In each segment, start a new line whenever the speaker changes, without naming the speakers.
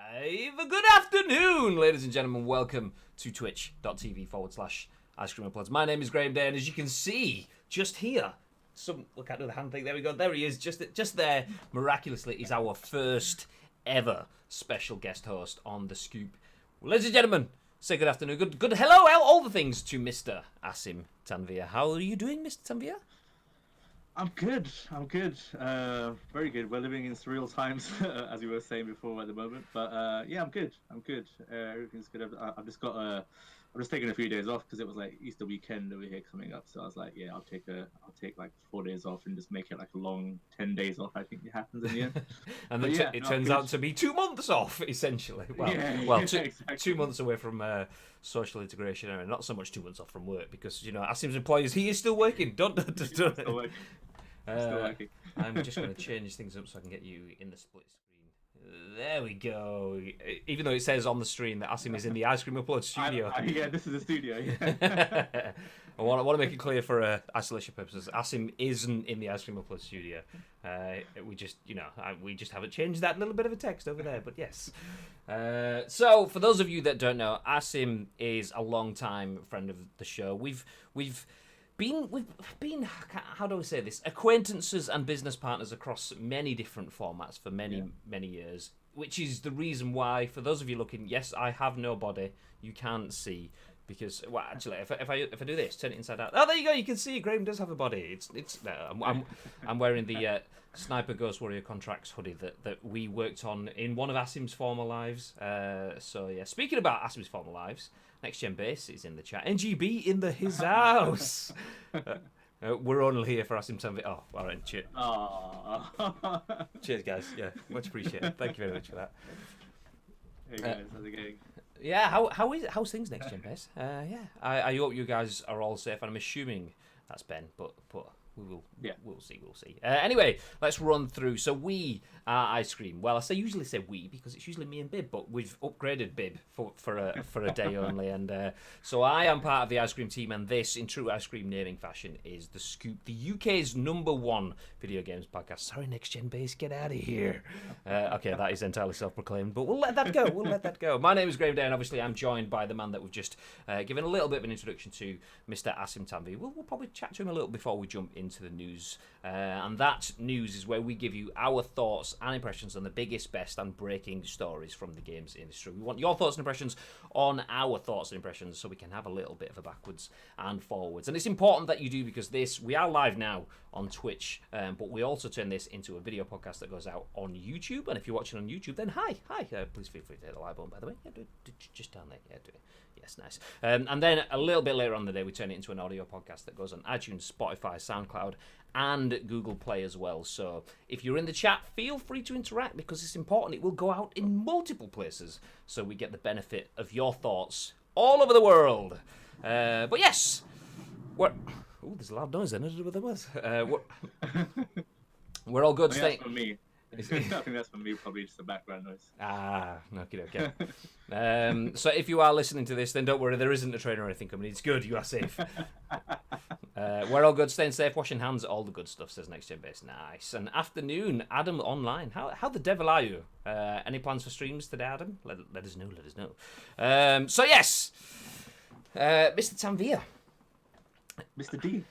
Good afternoon, ladies and gentlemen. Welcome to twitch.tv/Ice Cream Uploads. My name is Graham Day, and as you can see, just here, look at the hand thing. There we go. There he is. Just there, miraculously, is our first ever special guest host on the Scoop. Well, ladies and gentlemen, say good afternoon. Good. Hello, all the things to Mr. Asim Tanvir. How are you doing, Mr. Tanvir?
I'm good. Very good. We're living in surreal times, as you were saying before at the moment. But yeah, I'm good. Everything's good. I've just taken a few days off because it was like Easter weekend over here coming up. So I was like, yeah, I'll take like 4 days off and just make it like a long 10 days off. I think it happens in the end.
And then it turns out to be 2 months off, essentially. Exactly. 2 months away from social integration, and not so much 2 months off from work because Asim's employers, he is still working. Don't.
Still working.
I'm just going to change things up so I can get you in the split screen. There we go. Even though it says on the stream that Asim is in the Ice Cream Upload studio.
Yeah, this is the studio. Yeah.
I want to make it clear for isolation purposes. Asim isn't in the Ice Cream Upload studio. We just haven't changed that little bit of a text over there. But yes. So for those of you that don't know, Asim is a long-time friend of the show. We've been, how do I say this, acquaintances and business partners across many different formats for many years, which is the reason why, for those of you looking, yes, I have no body, you can't see, because, well, actually, if I do this, turn it inside out, oh, there you go, you can see, Graham does have a body. I'm wearing the Sniper Ghost Warrior Contracts hoodie that we worked on in one of Asim's former lives. So yeah, speaking about Asim's former lives, Next Gen Base is in the chat. NGB in his house. We're only here for Asim Tanvir. Oh, all right, cheers. Cheers, guys. Yeah, much appreciated. Thank you very much for that.
Hey guys, how's it going?
Yeah, how's things, Next Gen Base? Yeah, I hope you guys are all safe, and I'm assuming that's Ben, but we'll see. Anyway, let's run through. So we are Ice Cream. Well, usually say we because it's usually me and Bib, but we've upgraded Bib for a day only. And so I am part of the Ice Cream team, and this, in true Ice Cream naming fashion, is the Scoop, the UK's #1 video games podcast. Sorry, Next Gen Base, get out of here. Okay, that is entirely self-proclaimed, but we'll let that go. My name is Graham Day, and obviously I'm joined by the man that we've just given a little bit of an introduction to, Mr. Asim Tanvir. We'll probably chat to him a little before we jump into the news, and that news is where we give you our thoughts and impressions on the biggest, best, and breaking stories from the games industry. We want your thoughts and impressions on our thoughts and impressions so we can have a little bit of a backwards and forwards. And it's important that you do, because we are live now on Twitch, but we also turn this into a video podcast that goes out on YouTube. And if you're watching on YouTube, then hi. Please feel free to hit the like button, by the way. Yeah, do it just down there. Yeah, do it. Yes, nice. And then a little bit later on in the day, we turn it into an audio podcast that goes on iTunes, Spotify, SoundCloud, and Google Play as well. So if you're in the chat, feel free to interact, because it's important. It will go out in multiple places, so we get the benefit of your thoughts all over the world. But yes, there's a loud noise then. I don't know what that was. We're all good.
That's for me. I think that's for me, probably just the background noise.
Okay. So if you are listening to this, then don't worry, there isn't a train or anything coming. It's good, you are safe. We're all good, staying safe, washing hands, all the good stuff, says Next Gen Base. Nice. And afternoon, Adam online. How the devil are you? Any plans for streams today, Adam? Let us know. So yes, Mr. Tanvir.
Mr. D.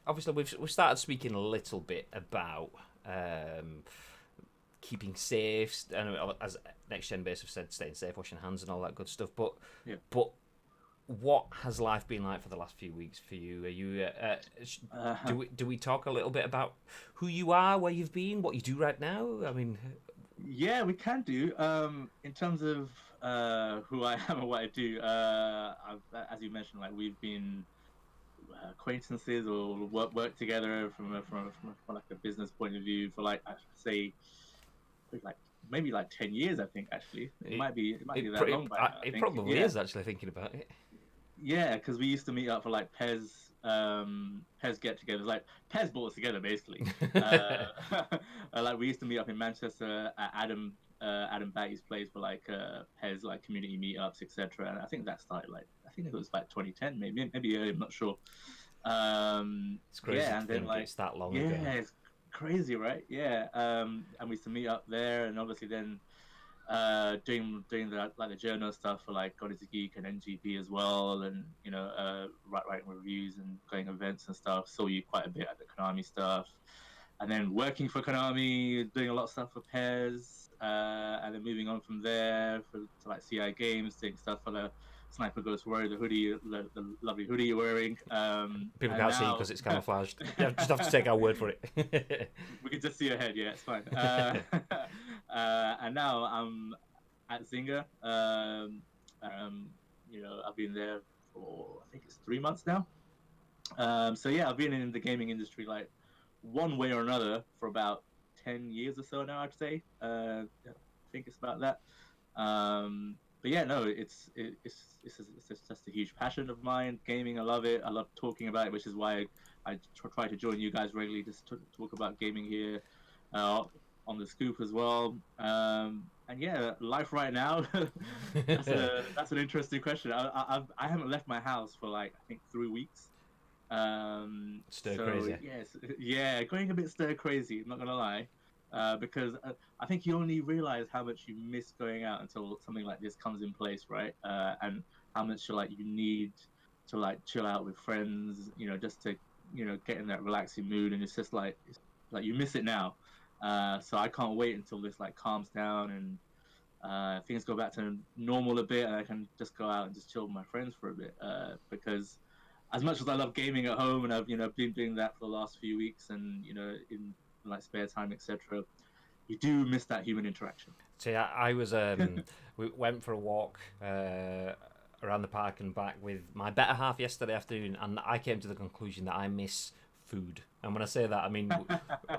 Obviously, we've started speaking a little bit about keeping safe, and as Next Gen Base have said, staying safe, washing hands, and all that good stuff. But what has life been like for the last few weeks for you? Are you do we talk a little bit about who you are, where you've been, what you do right now? I mean,
yeah, we can do. In terms of who I am and what I do, as you mentioned, like we've been acquaintances or work together from like a business point of view for like, I say, like maybe like 10 years. I think actually it might be that long by now,
it probably is, actually, thinking about it.
Yeah, because we used to meet up for like PES get-togethers, like PES brought us together basically. Like we used to meet up in Manchester at Adam Batty's place for like PES like community meetups, etc. And I think that started I think it was like 2010, maybe earlier, I'm not sure.
It's crazy.
Yeah, and then like
it's that long ago.
Yeah, it's crazy, right? Yeah. And we used to meet up there, and obviously then doing the journal stuff for like God is a Geek and NGP as well, and writing reviews and going events and stuff. Saw you quite a bit at the Konami stuff, and then working for Konami, doing a lot of stuff for Pairs, and then moving on from there to like CI Games, doing stuff for the Sniper Ghost Warrior, the hoodie, the lovely hoodie you're wearing.
People can't see because it's camouflaged. You just have to take our word for it.
We can just see your head, yeah, it's fine. And now I'm at Zynga. I've been there for, I think it's 3 months now. So yeah, I've been in the gaming industry like one way or another for about 10 years or so now, I'd say. I think it's about that. But yeah, no, it's just a huge passion of mine. Gaming, I love it. I love talking about it, which is why I try to join you guys regularly just to talk about gaming here on the Scoop as well. And yeah, life right now. That's an interesting question. I haven't left my house for like I think 3 weeks.
Stir crazy.
Yes, yeah, going a bit stir crazy. I'm not gonna lie. Because I think you only realize how much you miss going out until something like this comes in place, right? And how much you need to like chill out with friends, just to get in that relaxing mood, and it's like you miss it now. So I can't wait until this like calms down and things go back to normal a bit, and I can just go out and just chill with my friends for a bit. Because as much as I love gaming at home, and I've been doing that for the last few weeks, and in like spare time, etc., you do miss that human interaction.
So yeah, I was we went for a walk around the park and back with my better half yesterday afternoon, and I came to the conclusion that I miss food. And when I say that, I mean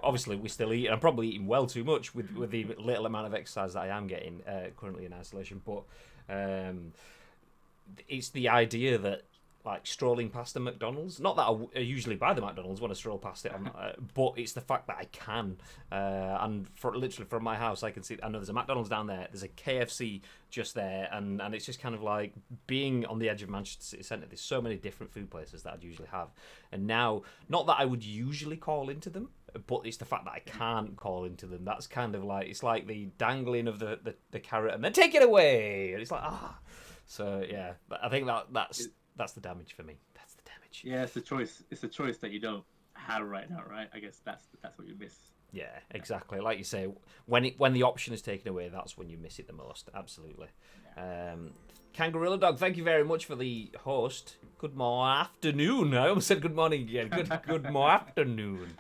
obviously we still eat, and I'm probably eating well too much with the little amount of exercise that I am getting currently in isolation, but it's the idea that like strolling past a McDonald's, not that I usually buy the McDonald's when I stroll past it, but it's the fact that I can, and literally from my house I can see, I know there's a McDonald's down there, there's a KFC just there, and it's just kind of like being on the edge of Manchester City Centre. There's so many different food places that I'd usually have, and now, not that I would usually call into them, but it's the fact that I can't call into them. That's kind of like, it's like the dangling of the carrot and then take it away, and it's like, so yeah, I think that's the damage for me. That's the damage.
Yeah, it's a choice. It's a choice that you don't have right now, right? I guess that's what you miss.
Yeah, exactly. Like you say, when the option is taken away, that's when you miss it the most. Absolutely. Yeah. Kangaroo Dog, thank you very much for the host. Good afternoon. I almost said good morning again. Good afternoon.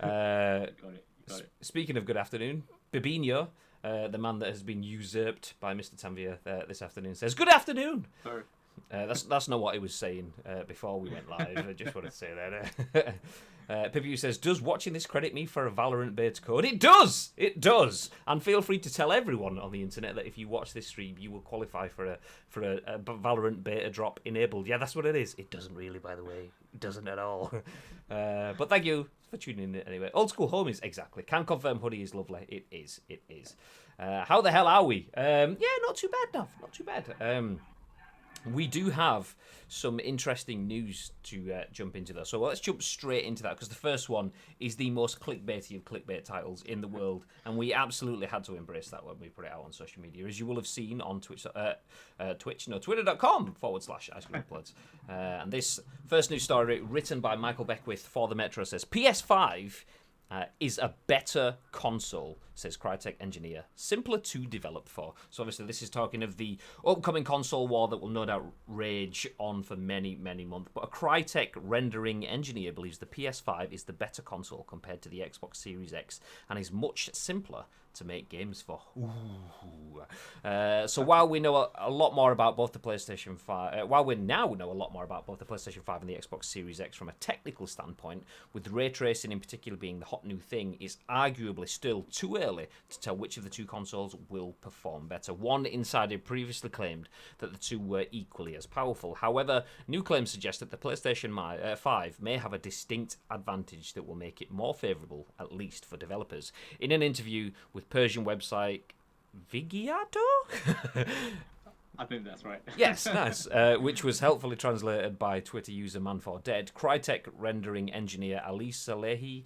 Got it.
Speaking of good afternoon, Bibinho, the man that has been usurped by Mr. Tanvir this afternoon, says good afternoon.
Sorry.
That's not what he was saying before we went live. I just wanted to say that. Pipu says, does watching this credit me for a Valorant beta code? It does! It does! And feel free to tell everyone on the internet that if you watch this stream, you will qualify for a Valorant beta drop enabled. Yeah, that's what it is. It doesn't really, by the way. It doesn't at all. But thank you for tuning in anyway. Old School Homies, exactly. Can confirm hoodie is lovely. It is. It is. How the hell are we? Yeah, not too bad, Nav. Not too bad. We do have some interesting news to jump into, though. So let's jump straight into that, because the first one is the most clickbaity of clickbait titles in the world, and we absolutely had to embrace that when we put it out on social media, as you will have seen on twitter.com/iCreamPlugs. And this first news story, written by Michael Beckwith for the Metro, says PS5 is a better console, says Crytek Engineer. Simpler to develop for. So obviously this is talking of the upcoming console war that will no doubt rage on for many, many months. But a Crytek rendering engineer believes the PS5 is the better console compared to the Xbox Series X and is much simpler to make games for. So while we know a lot more about both the PlayStation 5, while we now know a lot more about both the PlayStation 5 and the Xbox Series X from a technical standpoint, with ray tracing in particular being the hot new thing, it's arguably still too early to tell which of the two consoles will perform better. One insider previously claimed that the two were equally as powerful. However, new claims suggest that the PlayStation 5 may have a distinct advantage that will make it more favourable, at least for developers. In an interview with Persian website Vigiato?
I think that's right.
Yes, nice. Which was helpfully translated by Twitter user Man4Dead. Crytek rendering engineer Ali Salehi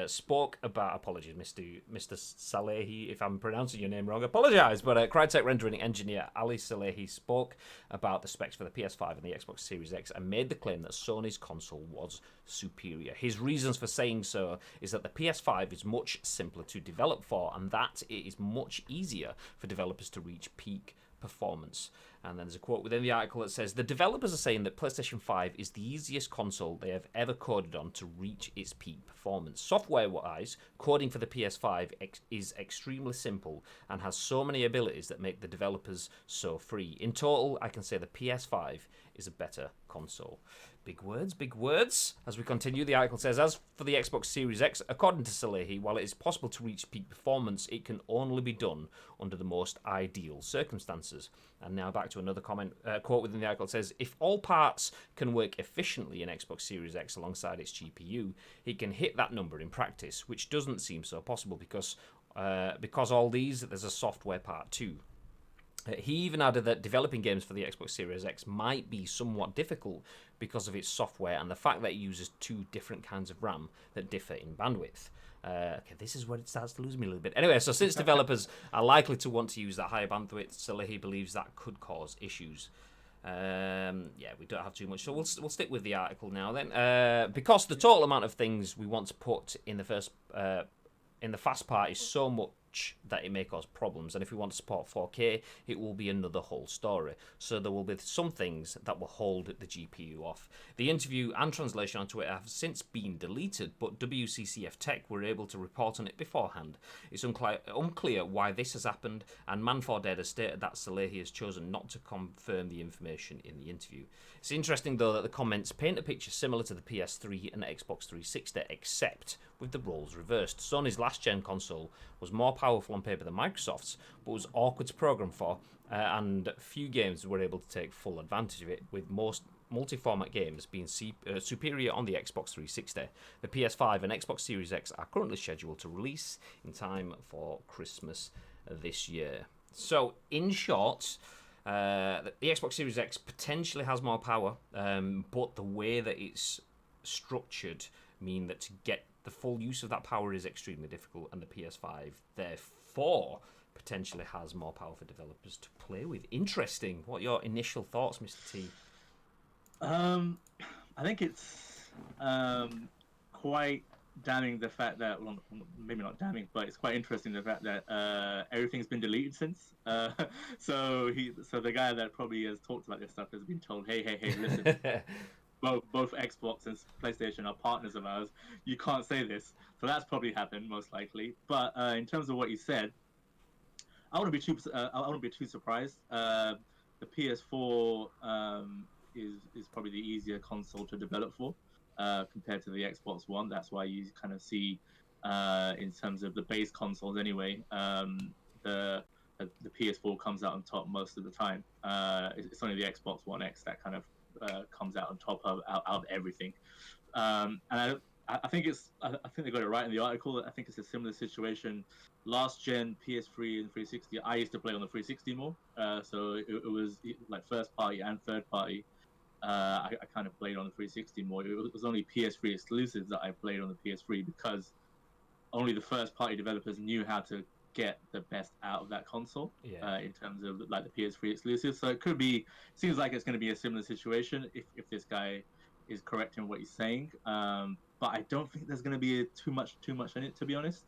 spoke about, apologies, Mr. Salehi, if I'm pronouncing your name wrong, apologise, but Crytek rendering engineer Ali Salehi spoke about the specs for the PS5 and the Xbox Series X and made the claim that Sony's console was superior. His reasons for saying so is that the PS5 is much simpler to develop for and that it is much easier for developers to reach peak performance. And then there's a quote within the article that says, the developers are saying that PlayStation 5 is the easiest console they have ever coded on to reach its peak performance. Software-wise, coding for the PS5 is extremely simple and has so many abilities that make the developers so free. In total, I can say the PS5 is a better console. Big words, big words. As we continue, the article says, as for the Xbox Series X, according to Salehi, while it is possible to reach peak performance, it can only be done under the most ideal circumstances. And now back to another quote within the article. It says, if all parts can work efficiently in Xbox Series X alongside its GPU, it can hit that number in practice, which doesn't seem so possible because all these, there's a software part too. He even added that developing games for the Xbox Series X might be somewhat difficult because of its software and the fact that it uses two different kinds of RAM that differ in bandwidth. Okay, this is where it starts to lose me a little bit. Anyway, so since developers are likely to want to use that higher bandwidth, Salehi believes that could cause issues. Yeah, we don't have too much, so we'll stick with the article now then. Because the total amount of things we want to put in the fast part is so much that it may cause problems, and if we want to support 4K, it will be another whole story. So there will be some things that will hold the GPU off. The interview and translation onto it have since been deleted, but WCCF Tech were able to report on it beforehand. It's unclear why this has happened, and Man4Dead has stated that Salehi has chosen not to confirm the information in the interview. It's interesting, though, that the comments paint a picture similar to the PS3 and Xbox 360, except with the roles reversed. Sony's last-gen console was more powerful on paper than Microsoft's, but was awkward to program for, and few games were able to take full advantage of it, with most multi-format games being superior on the Xbox 360. The PS5 and Xbox Series X are currently scheduled to release in time for Christmas this year. So, in short, the Xbox Series X potentially has more power, but the way that it's structured mean that to get the full use of that power is extremely difficult, and the PS5 therefore potentially has more power for developers to play with. Interesting. What are your initial thoughts, Mr. T?
I think it's quite damning the fact that, well, maybe not damning, but it's quite interesting the fact that everything's been deleted since. So the guy that probably has talked about this stuff has been told, hey, listen. Both Xbox and PlayStation are partners of ours. You can't say this, so that's probably happened most likely. But in terms of what you said, I wouldn't be too surprised. The PS4 is probably the easier console to develop for compared to the Xbox One. That's why you kind of see in terms of the base consoles anyway, the PS4 comes out on top most of the time. It's only the Xbox One X that kind of comes out on top out of everything, and I think they got it right in the article. I think it's a similar situation. Last gen PS3 and 360, I used to play on the 360 more, so it was like first party and third party. I kind of played on the 360 more. It was only PS3 exclusives that I played on the PS3 because only the first party developers knew how to get the best out of that console in terms of like the PS3 exclusives. So it seems like it's going to be a similar situation if this guy is correct in what he's saying. But I don't think there's going to be too much in it, to be honest.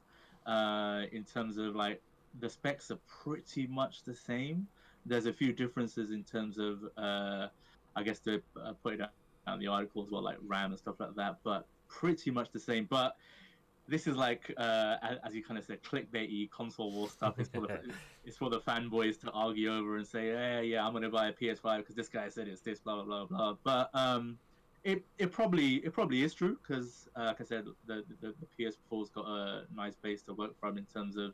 In terms of like the specs are pretty much the same. There's a few differences in terms of I guess they put it down in the article as well, like RAM and stuff like that, but pretty much the same. But this is like, as you kind of said, clickbaity console war stuff. It's for the fanboys to argue over and say, yeah, I'm going to buy a PS5 because this guy said it's this, blah, blah, blah, blah. But it probably is true because, like I said, the PS4's got a nice base to work from in terms of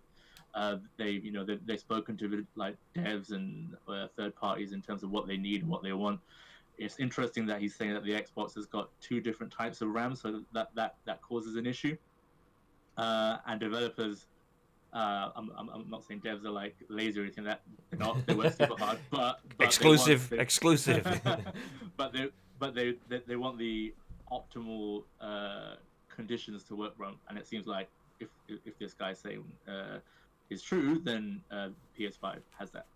they've spoken to like devs and third parties in terms of what they need and what they want. It's interesting that he's saying that the Xbox has got two different types of RAM, so that causes an issue. And developers, I'm not saying devs are like lazy or anything. That they're not. They work super hard, but
exclusive.
but they want the optimal conditions to work wrong. And it seems like if this guy's saying is true, then PS5 has that.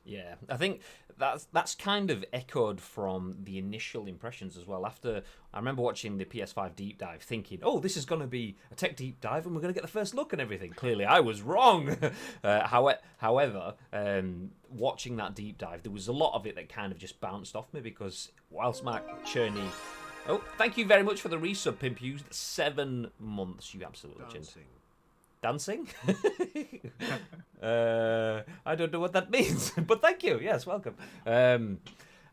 Yeah, I think that's kind of echoed from the initial impressions as well. After I remember watching the PS5 deep dive, thinking, "Oh, this is going to be a tech deep dive, and we're going to get the first look and everything." Clearly, I was wrong. However, watching that deep dive, there was a lot of it that kind of just bounced off me because whilst Mark Cherney, oh, thank you very much for the resub, Pimp Hughes. 7 months, you absolute legend. Dancing? I don't know what that means, but thank you. Yes, welcome.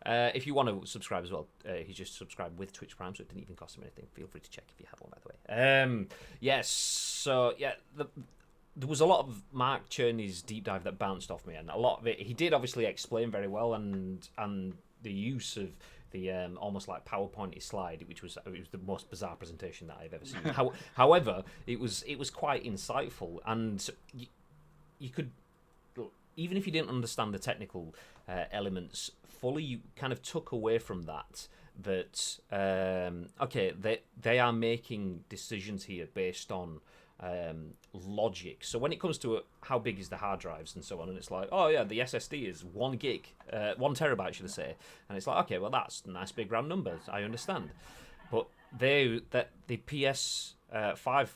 If you want to subscribe as well, he's just subscribed with Twitch Prime, so it didn't even cost him anything. Feel free to check if you have one, by the way. Yes, so yeah, there was a lot of Mark Cherney's deep dive that bounced off me, and a lot of it he did obviously explain very well, and the use of the almost like PowerPoint slide, which was the most bizarre presentation that I've ever seen. However, it was quite insightful, and you could, even if you didn't understand the technical elements fully, you kind of took away from that okay, they are making decisions here based on logic. So when it comes to how big is the hard drives and so on, and it's like, oh yeah, the SSD is 1 gig, 1 terabyte should I say, and it's like, okay, well that's nice big round numbers, I understand, but the PS5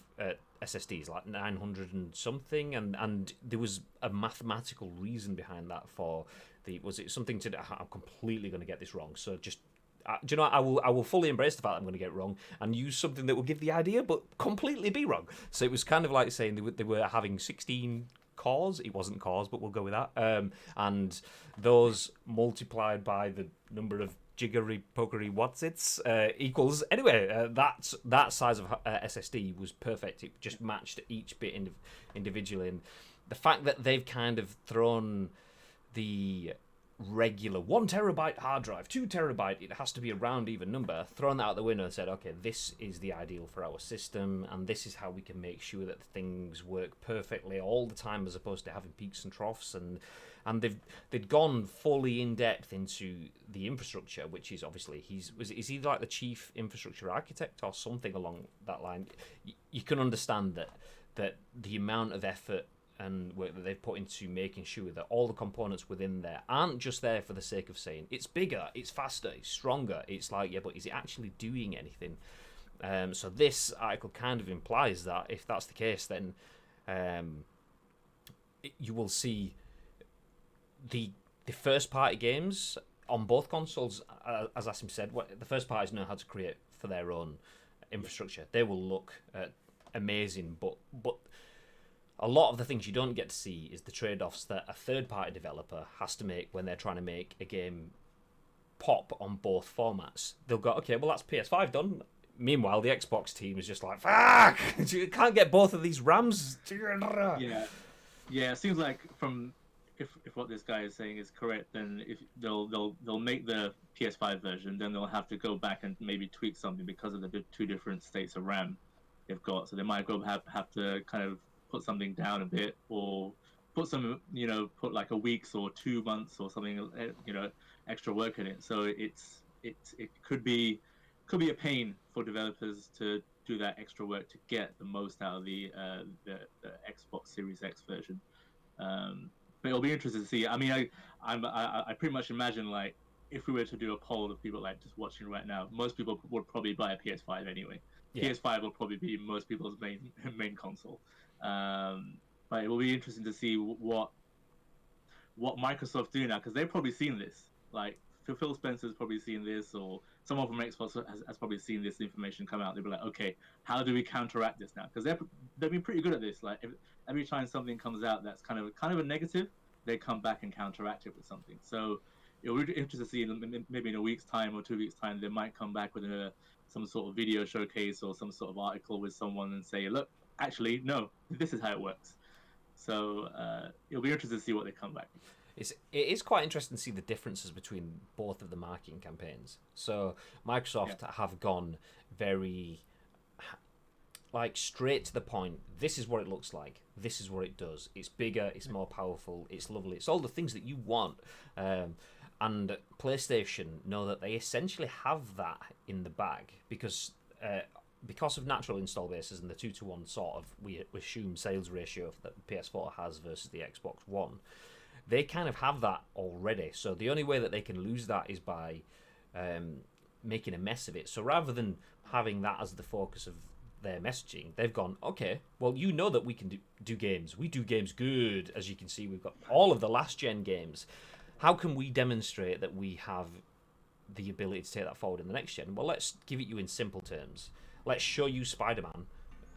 SSD is like 900 and something, and there was a mathematical reason behind that. Was it something to? I'm completely going to get this wrong, so just. Do you know what? I will fully embrace the fact that I'm going to get it wrong and use something that will give the idea but completely be wrong. So it was kind of like saying they were having 16 cores. It wasn't cores, but we'll go with that. And those multiplied by the number of jiggery pokery whatsits equals anyway. That size of SSD was perfect. It just matched each bit individually, and the fact that they've kind of thrown the regular 1 terabyte hard drive, 2 terabyte, it has to be a round even number, thrown that out the window and said, okay, this is the ideal for our system, and this is how we can make sure that things work perfectly all the time, as opposed to having peaks and troughs. And they'd gone fully in depth into the infrastructure, which is obviously is he like the chief infrastructure architect or something along that line. You can understand that the amount of effort and work that they've put into making sure that all the components within there aren't just there for the sake of saying it's bigger, it's faster, it's stronger. It's like, yeah, but is it actually doing anything? So this article kind of implies that if that's the case, then you will see the first party games on both consoles, as Asim said, the first parties know how to create for their own infrastructure. They will look amazing, but a lot of the things you don't get to see is the trade-offs that a third-party developer has to make when they're trying to make a game pop on both formats. They'll go, okay, well, that's PS5 done. Meanwhile, the Xbox team is just like, fuck! You can't get both of these RAMs together.
Yeah. It seems like if what this guy is saying is correct, then if they'll make the PS5 version, then they'll have to go back and maybe tweak something because of the 2 different states of RAM they've got. So they might have to kind of put something down a bit, or put put like a week's or 2 months or something, extra work in it. So it could be a pain for developers to do that extra work to get the most out of the Xbox Series X version. But it'll be interesting to see. I mean, I pretty much imagine, like, if we were to do a poll of people like just watching right now, most people would probably buy a PS5 anyway. Yeah. PS5 will probably be most people's main console. But it will be interesting to see what Microsoft do now, because they've probably seen this. Like, Phil Spencer's probably seen this, or someone from Xbox has probably seen this information come out. They'll be like, okay, how do we counteract this now? Because they've been pretty good at this. Like, every time something comes out that's kind of a negative, they come back and counteract it with something. So it'll be interesting to see, maybe in a week's time or 2 weeks' time, they might come back with some sort of video showcase or some sort of article with someone and say, look, actually, no, this is how it works. So it'll be interesting to see what they come back with.
It is quite interesting to see the differences between both of the marketing campaigns. So Microsoft have gone very, like, straight to the point. This is what it looks like. This is what it does. It's bigger. It's more powerful. It's lovely. It's all the things that you want. And PlayStation know that they essentially have that in the bag, because because of natural install bases and the 2-to-1 sort of we assume sales ratio that the PS4 has versus the Xbox One, they kind of have that already. So the only way that they can lose that is by making a mess of it. So rather than having that as the focus of their messaging, they've gone, okay, well, you know that we can do games. We do games good. As you can see, we've got all of the last gen games. How can we demonstrate that we have the ability to take that forward in the next gen? Well, let's give it you in simple terms. Let's show you Spider-Man,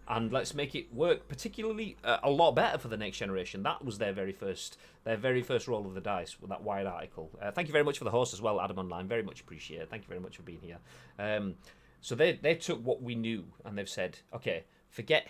and let's make it work particularly a lot better for the next generation. That was their very first roll of the dice with that Wired article. Thank you very much for the host as well, Adam Online. Very much appreciated. Thank you very much for being here. So they took what we knew and they've said, okay, forget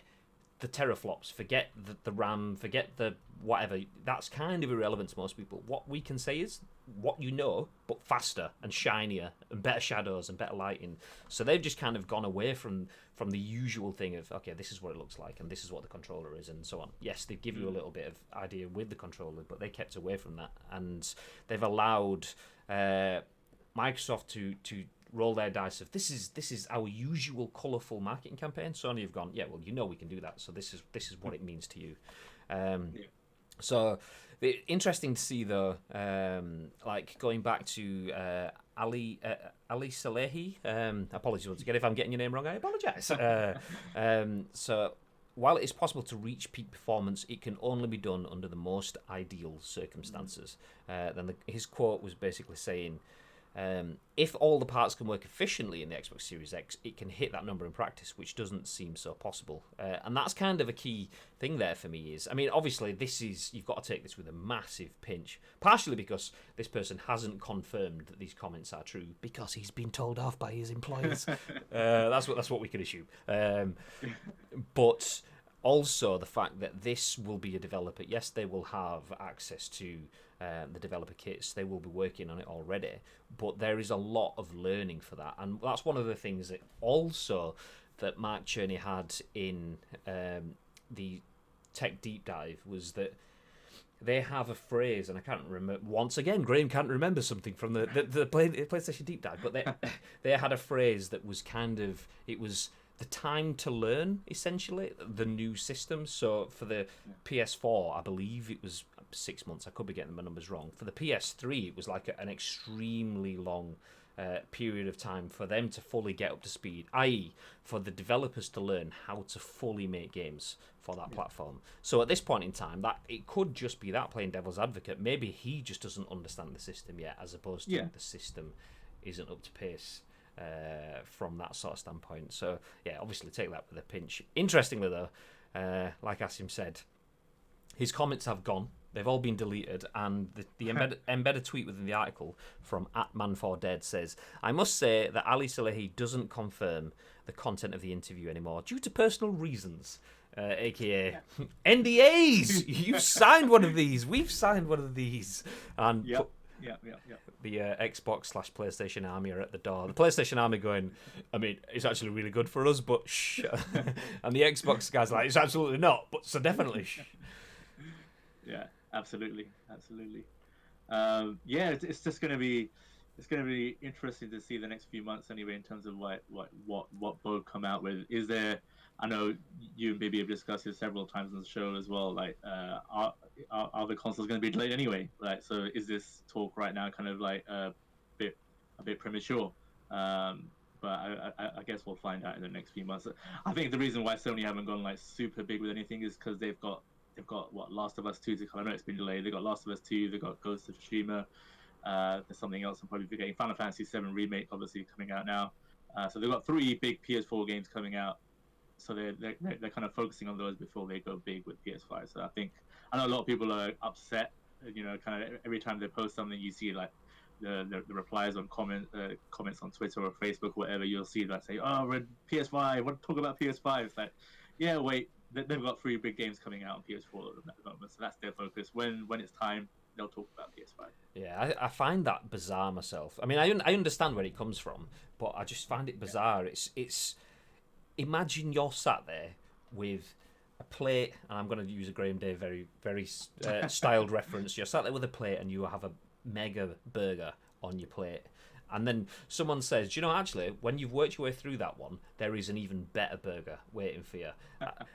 the teraflops, forget the RAM, forget the whatever. That's kind of irrelevant to most people. What we can say is what you know, but faster and shinier and better shadows and better lighting. So they've just kind of gone away from the usual thing of, okay, this is what it looks like and this is what the controller is and so on. Yes, they give you a little bit of idea with the controller, but they kept away from that, and they've allowed Microsoft to roll their dice of this is our usual colourful marketing campaign. Sony have gone, yeah, well, you know we can do that, so this is what it means to you. So interesting to see though, like going back to Ali Salehi. Apologies once again if I'm getting your name wrong. I apologise. So while it is possible to reach peak performance, it can only be done under the most ideal circumstances. Then his quote was basically saying, if all the parts can work efficiently in the Xbox Series X, it can hit that number in practice, which doesn't seem so possible. And that's kind of a key thing there for me is, I mean, obviously you've got to take this with a massive pinch, partially because this person hasn't confirmed that these comments are true, because he's been told off by his employers. That's what we can assume. But also the fact that this will be a developer, yes, they will have access to the developer kits, they will be working on it already, but there is a lot of learning for that, and that's one of the things that also that Mark Cherney had in the tech deep dive was that they have a phrase, and I can't remember. Once again, Graham can't remember something from the PlayStation deep dive, but they had a phrase that was kind of, it was the time to learn, essentially, the new system. So for the PS4, I believe it was 6 months. I could be getting my numbers wrong. For the PS3, it was like an extremely long period of time for them to fully get up to speed, i.e. for the developers to learn how to fully make games for that platform. So at this point in time, that it could just be that, playing devil's advocate. Maybe he just doesn't understand the system yet, as opposed to the system isn't up to pace from that sort of standpoint. So yeah, obviously take that with a pinch. Interestingly though, like Asim said, his comments have gone. They've all been deleted, and the embedded tweet within the article from @Man4Dead says, I must say that Ali Salehi doesn't confirm the content of the interview anymore due to personal reasons, aka NDAs. You've signed one of these. We've signed one of these. And the Xbox/PlayStation army are at the door. The PlayStation army going, I mean, it's actually really good for us, but shh. And the Xbox guys are like, it's absolutely not, but so definitely shh.
Yeah, absolutely. It's just gonna be interesting to see the next few months anyway, in terms of what both come out with. Is there, I know you and Bibi have discussed it several times on the show as well, like are the consoles going to be delayed anyway? Like, so is this talk right now kind of like a bit premature? But I guess we'll find out in the next few months. I think the reason why Sony haven't gone like super big with anything is because they've got what, Last of Us 2 to come. I know it's been delayed. They've got Last of Us 2, they've got Ghost of Tsushima, there's something else I'm probably forgetting. Final Fantasy 7 Remake obviously coming out now. So they've got 3 big PS4 games coming out. So they're kind of focusing on those before they go big with PS5. So I know a lot of people are upset. You know, kind of every time they post something, you see like the replies on comments on Twitter or Facebook or whatever. You'll see that say, "Oh, we're PS5. What talk about PS5?" It's like, yeah, wait, they've got 3 big games coming out on PS4 at the moment, so that's their focus. When it's time, they'll talk about PS5.
Yeah, I find that bizarre myself. I mean, I understand where it comes from, but I just find it bizarre. It's imagine you're sat there with a plate, and I'm going to use a Graham Day very, very styled reference. You're sat there with a plate, and you have a mega burger on your plate, And then someone says, do you know, actually, when you've worked your way through that one, there is an even better burger waiting for you.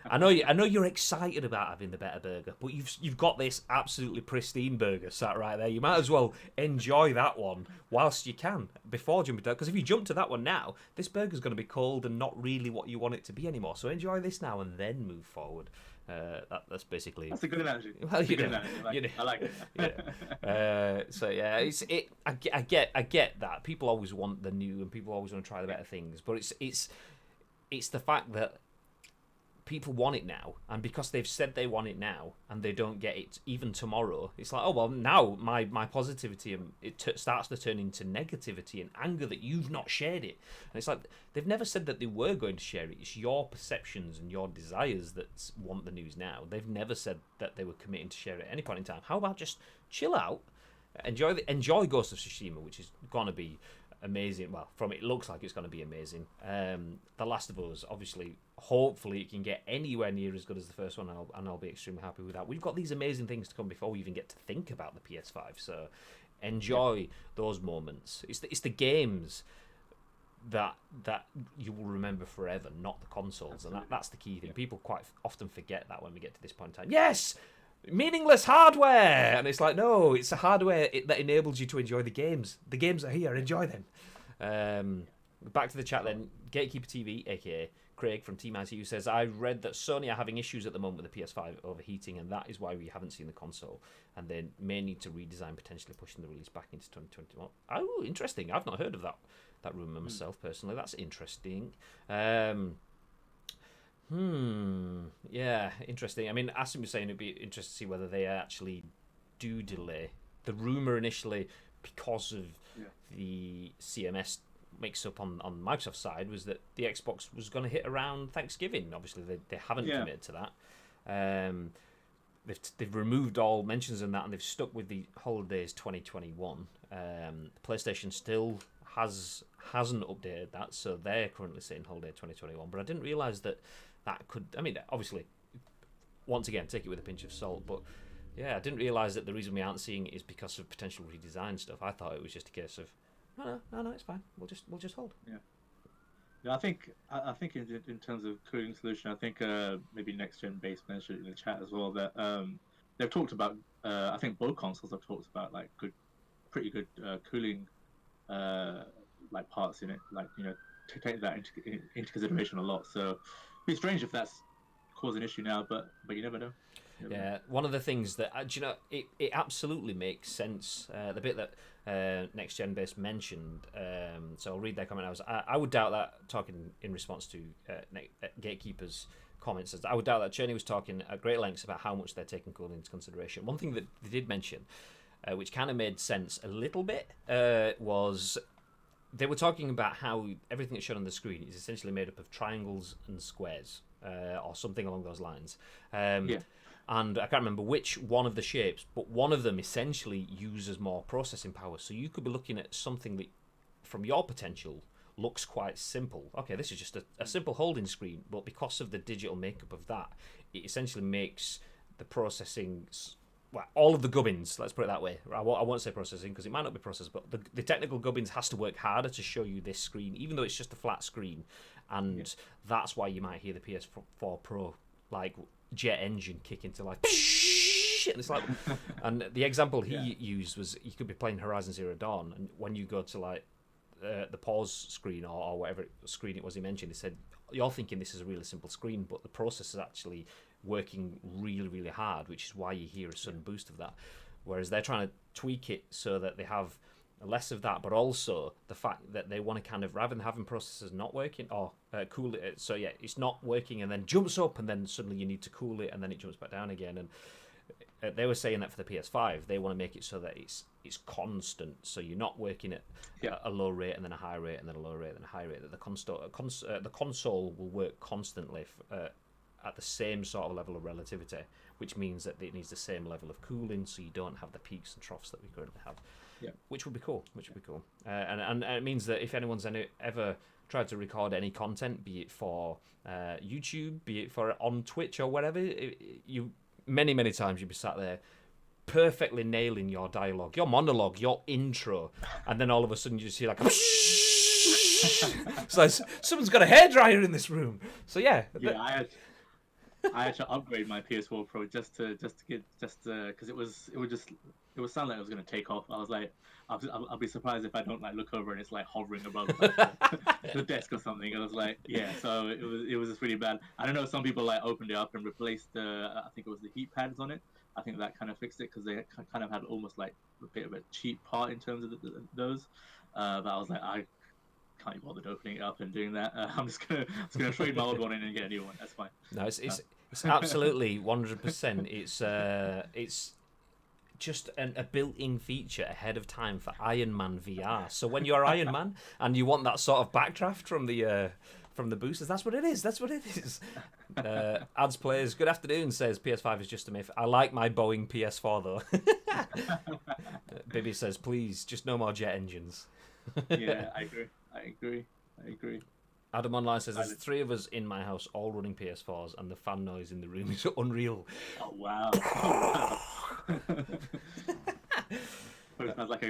I know you're excited about having the better burger, but you've got this absolutely pristine burger sat right there. You might as well enjoy that one whilst you can before jumping to that. Because if you jump to that one now, this burger's going to be cold and not really what you want it to be anymore. So enjoy this now and then move forward. That's basically.
That's a good analogy.
Well,
I like it.
So yeah, I get that people always want the new and people always want to try the better things, but it's the fact that people want it now, and because they've said they want it now and they don't get it even tomorrow, it's like, oh well, now my positivity starts to turn into negativity and anger that you've not shared it. And it's like they've never said that they were going to share it. It's your perceptions and your desires that want the news now. They've never said that they were committing to share it at any point in time. How about just chill out, enjoy Ghost of Tsushima, which is gonna be amazing. Well, from it looks like it's going to be amazing. The Last of Us, obviously, hopefully it can get anywhere near as good as the first one, and I'll be extremely happy with that. We've got these amazing things to come before we even get to think about the PS5, so enjoy those moments. It's the games that you will remember forever, not the consoles. Absolutely. And that's the key thing. People quite often forget that when we get to this point in time. Yes, meaningless hardware, and it's like, no, it's the hardware that enables you to enjoy the games. The games are here, enjoy them. Back to the chat then. Gatekeeper TV, aka Craig from Team IT, who says, I read that Sony are having issues at the moment with the PS5 overheating, and that is why we haven't seen the console, and they may need to redesign, potentially pushing the release back into 2021. Oh, interesting. I've not heard of that rumour myself personally. That's interesting. Yeah, interesting. I mean, Asim was saying it'd be interesting to see whether they actually do delay. The rumour initially, because of the CMS mix-up on Microsoft's side, was that the Xbox was going to hit around Thanksgiving. Obviously, they haven't committed to that. They've removed all mentions in that, and they've stuck with the holidays 2021. PlayStation still hasn't updated that, so they're currently saying holiday 2021. But I didn't realise that could. I mean, obviously, once again, take it with a pinch of salt. But yeah, I didn't realise that the reason we aren't seeing it is because of potential redesign stuff. I thought it was just a case of no, it's fine. We'll just hold.
Yeah, I think in terms of cooling solution, I think maybe next gen base mentioned in the chat as well that they've talked about. I think both consoles have talked about like pretty good cooling like parts in it, like to take that into consideration a lot. So it'd be strange if that's causing an issue now, but you never know.
One of the things that it absolutely makes sense. The bit that Next Gen Base mentioned. So I'll read their comment. I would doubt that, talking in response to Gatekeeper's comments. I would doubt that Cherny was talking at great lengths about how much they're taking cooling into consideration. One thing that they did mention, which kind of made sense a little bit, was they were talking about how everything that's shown on the screen is essentially made up of triangles and squares, or something along those lines. And I can't remember which one of the shapes, but one of them essentially uses more processing power. So you could be looking at something that, from your potential, looks quite simple. Okay, this is just a simple holding screen, but because of the digital makeup of that, it essentially makes the processing... Well, all of the gubbins, let's put it that way. I won't say processing because it might not be processed, but the technical gubbins has to work harder to show you this screen, even though it's just a flat screen. And that's why you might hear the PS4 Pro, like, jet engine kick into, like, and it's like... And the example he used was, you could be playing Horizon Zero Dawn, and when you go to, like, the pause screen or whatever screen it was he mentioned, he said, you're thinking this is a really simple screen, but the process is actually working really, really hard, which is why you hear a sudden boost of that. Whereas they're trying to tweak it so that they have less of that, but also the fact that they want to kind of, rather than having processors not working or cool it, so yeah, it's not working and then jumps up and then suddenly you need to cool it and then it jumps back down again. And they were saying that for the PS5, they want to make it so that it's constant, so you're not working at a low rate and then a high rate and then a low rate and a high rate. That the console will work constantly at the same sort of level of relativity, which means that it needs the same level of cooling, so you don't have the peaks and troughs that we currently have. Which would be cool. And it means that if anyone's ever tried to record any content, be it for YouTube, be it for on Twitch or whatever, you many times you'd be sat there perfectly nailing your dialogue, your monologue, your intro, and then all of a sudden you just hear like, it's like someone's got a hairdryer in this room. So yeah.
Yeah, I had to upgrade my PS4 Pro just to get because it would sound like it was gonna take off. I was like, I'll be surprised if I don't like look over and it's like hovering above like, the desk or something. I was like, yeah. So it was just really bad. I don't know. Some people like opened it up and replaced I think it was the heat pads on it. I think that kind of fixed it because they kind of had almost like a bit of a cheap part in terms of those. But I was like, I can't be bothered opening it up and doing that. I'm just gonna trade my old one in and get a new one. That's fine.
No, it's absolutely 100%. It's just a built-in feature ahead of time for Iron Man VR. So when you're Iron Man and you want that sort of backdraft from the boosters, that's what it is. That's what it is. Ads plays. Good afternoon. Says PS5 is just a myth. I like my Boeing PS4 though. Bibby says, please, just no more jet engines.
Yeah, I agree.
Adam Online says there's 3 of us in my house all running PS4s and the fan noise in the room is unreal.
Oh wow. It sounds like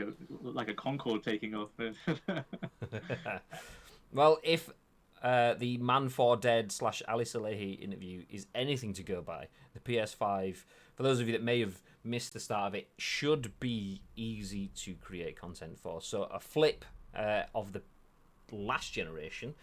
a Concorde taking off.
Well, if the Man 4 Dead / Ali Salehi interview is anything to go by, the PS5, for those of you that may have missed the start of it, should be easy to create content for. So a flip of the last generation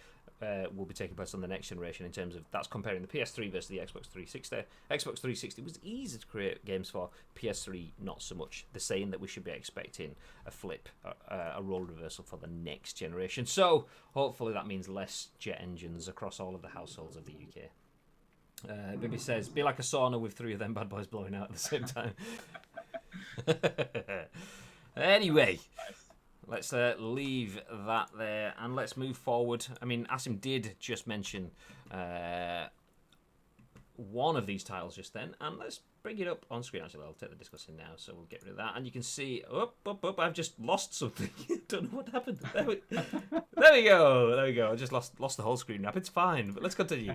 will be taking place on the next generation in terms of that's comparing the PS3 versus the Xbox 360. Xbox 360 was easy to create games for, PS3 not so much. They're saying that we should be expecting a flip, a role reversal for the next generation. So hopefully that means less jet engines across all of the households of the UK. Bibi says, be like a sauna with 3 of them bad boys blowing out at the same time. Anyway, let's leave that there and let's move forward. I mean, Asim did just mention one of these tiles just then, and let's bring it up on screen. Actually, I'll take the discussing now, so we'll get rid of that. And you can see, I've just lost something. Don't know what happened. There we go. I just lost the whole screen wrap. It's fine, but let's continue.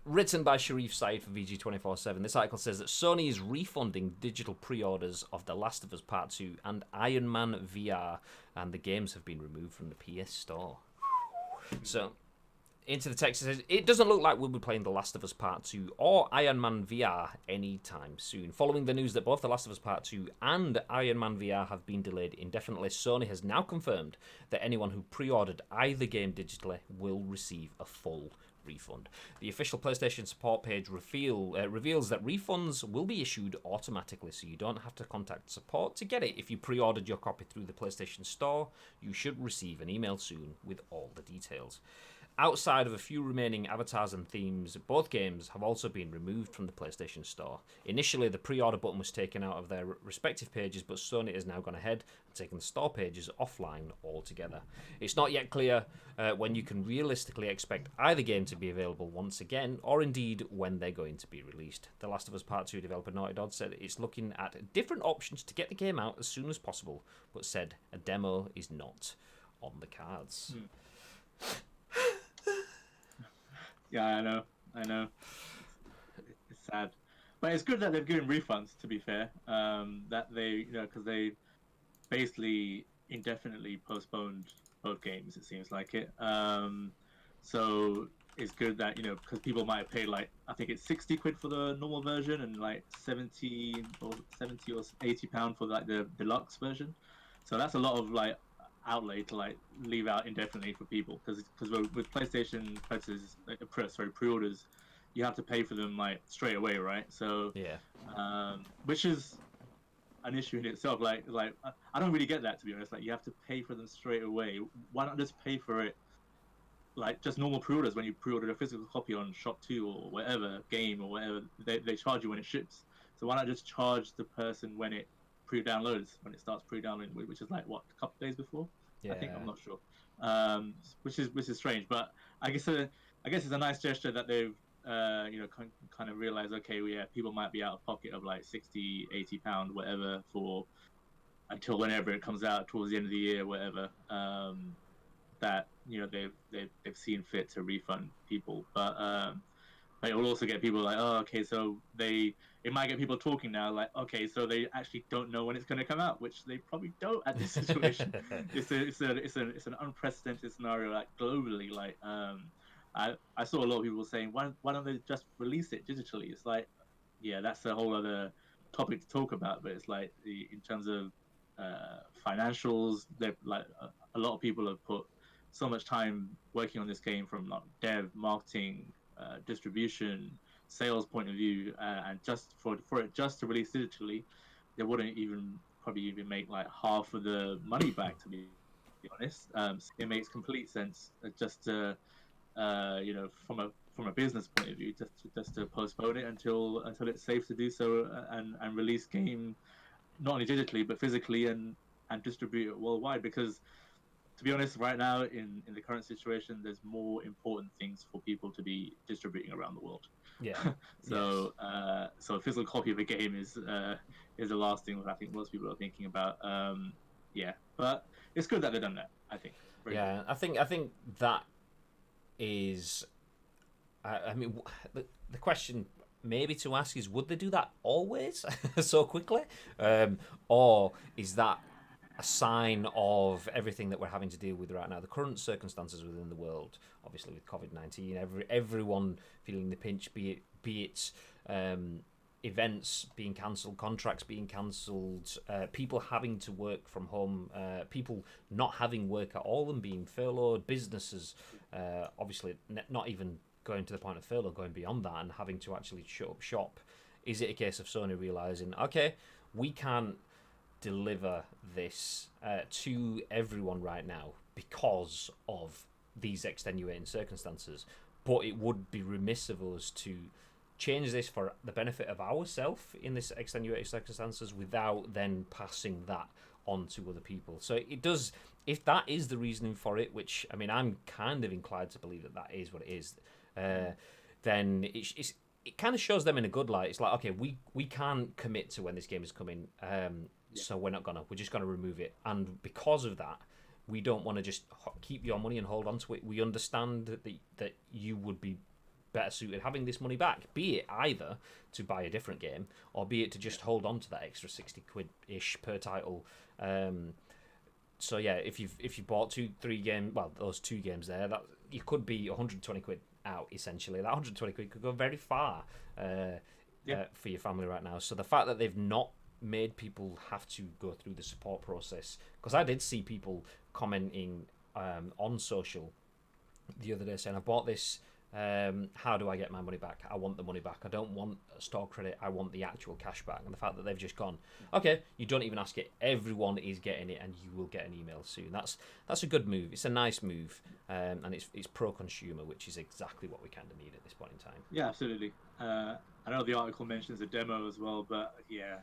Written by Sherif, Saed for VG247. This article says that Sony is refunding digital pre-orders of The Last of Us Part 2 and Iron Man VR, and the games have been removed from the PS Store. So, into the text, it says, it doesn't look like we'll be playing The Last of Us Part 2 or Iron Man VR anytime soon. Following the news that both The Last of Us Part 2 and Iron Man VR have been delayed indefinitely, Sony has now confirmed that anyone who pre-ordered either game digitally will receive a full refund. The official PlayStation support page reveals that refunds will be issued automatically, so you don't have to contact support to get it. If you pre-ordered your copy through the PlayStation Store, you should receive an email soon with all the details. Outside of a few remaining avatars and themes, both games have also been removed from the PlayStation Store. Initially, the pre-order button was taken out of their respective pages, but Sony has now gone ahead and taken the store pages offline altogether. It's not yet clear when you can realistically expect either game to be available once again, or indeed when they're going to be released. The Last of Us Part 2 developer Naughty Dog said it's looking at different options to get the game out as soon as possible, but said a demo is not on the cards.
Yeah, I know. It's sad, but it's good that they've given refunds. To be fair, that they, because they basically indefinitely postponed both games. It seems like it. So it's good that because people might have paid like I think it's 60 quid for the normal version and like 70 or £80 for like the deluxe version. So that's a lot of like outlay to like leave out indefinitely for people because with PlayStation pre-orders, you have to pay for them like straight away, right? So
yeah,
which is an issue in itself. Like I don't really get that, to be honest. Like you have to pay for them straight away. Why not just pay for it like just normal pre-orders when you pre-ordered a physical copy on Shop2 or whatever game or whatever? They charge you when it ships. So why not just charge the person when it pre-downloads, when it starts pre-downloading, which is like what, a couple of days before?
yeah.
I think, I'm not sure. Which is strange, but I guess it's a nice gesture that they've kind of realized, okay, people might be out of pocket of like 60, 80 pound, whatever, for until whenever it comes out towards the end of the year, whatever. That they've seen fit to refund people, but it will also get people like, oh, okay, so they it might get people talking now, like, okay, so they actually don't know when it's going to come out, which they probably don't at this situation. It's an unprecedented scenario, like globally. Like, I saw a lot of people saying, why don't they just release it digitally? It's like, yeah, that's a whole other topic to talk about. But it's like, in terms of financials, they like a lot of people have put so much time working on this game, from like dev, marketing, distribution, sales point of view, and just for it just to release digitally, they wouldn't even probably even make like half of the money back, to be honest. So it makes complete sense, just to from a business point of view, just to postpone it until it's safe to do so, and release game not only digitally but physically, and distribute it worldwide. Because, to be honest, right now in the current situation, there's more important things for people to be distributing around the world.
Yeah.
So so a physical copy of a game is the last thing that I think most people are thinking about. Yeah, but it's good that they've done that, I think.
Very good. I think that is. I mean, the question maybe to ask is, would they do that always so quickly, or is that a sign of everything that we're having to deal with right now, the current circumstances within the world, obviously with COVID-19, everyone feeling the pinch, be it events being cancelled, contracts being cancelled, people having to work from home, people not having work at all and being furloughed, businesses obviously not even going to the point of furlough, going beyond that and having to actually shut up shop. Is it a case of Sony realising, okay, we can't deliver this to everyone right now because of these extenuating circumstances, but it would be remiss of us to change this for the benefit of ourselves in this extenuating circumstances without then passing that on to other people. So it does, if that is the reasoning for it, which, I mean, I'm kind of inclined to believe that is what it is, then it kind of shows them in a good light. It's like, okay, we can't commit to when this game is coming, so we're just gonna remove it, and because of that, we don't want to just keep your money and hold on to it. We understand that you would be better suited having this money back, be it either to buy a different game or be it to just hold on to that extra 60 quid ish per title. So yeah, if you bought those two games there, that you could be 120 quid out essentially. That 120 quid could go very far for your family right now. So the fact that they've not made people have to go through the support process, because I did see people commenting on social the other day saying, I bought this, how do I get my money back? I want the money back. I don't want a store credit, I want the actual cash back. And the fact that they've just gone, okay, you don't even ask it, everyone is getting it and you will get an email soon. That's a good move. It's a nice move, and it's pro-consumer, which is exactly what we kind of need at this point in time.
Yeah, absolutely. I know the article mentions a demo as well, but yeah,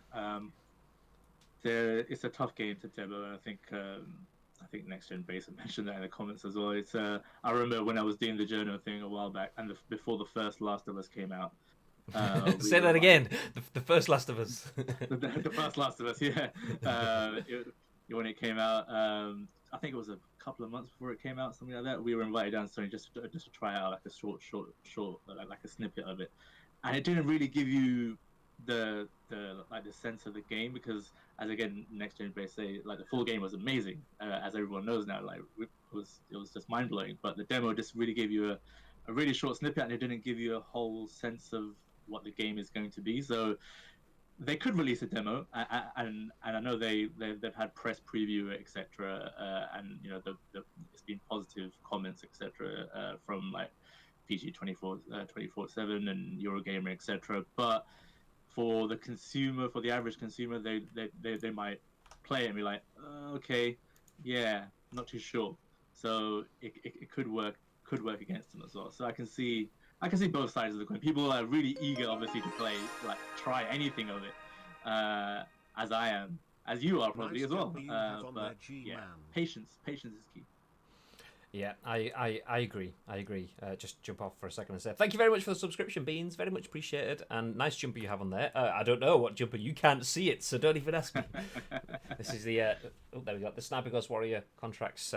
it's a tough game to demo, and I think Next Gen Base mentioned that in the comments as well. It's I remember when I was doing the journal thing a while back, and before the first Last of Us came out.
Say that again. The first Last of Us.
the first Last of Us, yeah. When it came out, I think it was a couple of months before it came out, something like that. We were invited down to Sony just to try out like a short, like a snippet of it, and it didn't really give you the sense of the game, because, as again Next Gen Base say, like the full game was amazing, as everyone knows now. Like it was just mind blowing, but the demo just really gave you a really short snippet, and it didn't give you a whole sense of what the game is going to be. So they could release a demo, and I know they've had press preview, etc., and it's been positive comments, etc., from like PG 24/7 and Eurogamer, etc. But for the consumer, for the average consumer, they might play it and be like, okay, yeah, not too sure. So it could work against them as well. So I can see both sides of the coin. People are really eager, obviously, to play, like try anything of it, as I am, as you are probably as well. But yeah, patience is key.
Yeah, I agree. Just jump off for a second and say thank you very much for the subscription, Beans. Very much appreciated. And nice jumper you have on there. I don't know what jumper. You can't see it, so don't even ask me. This is the there we go. The Sniper Ghost Warrior contracts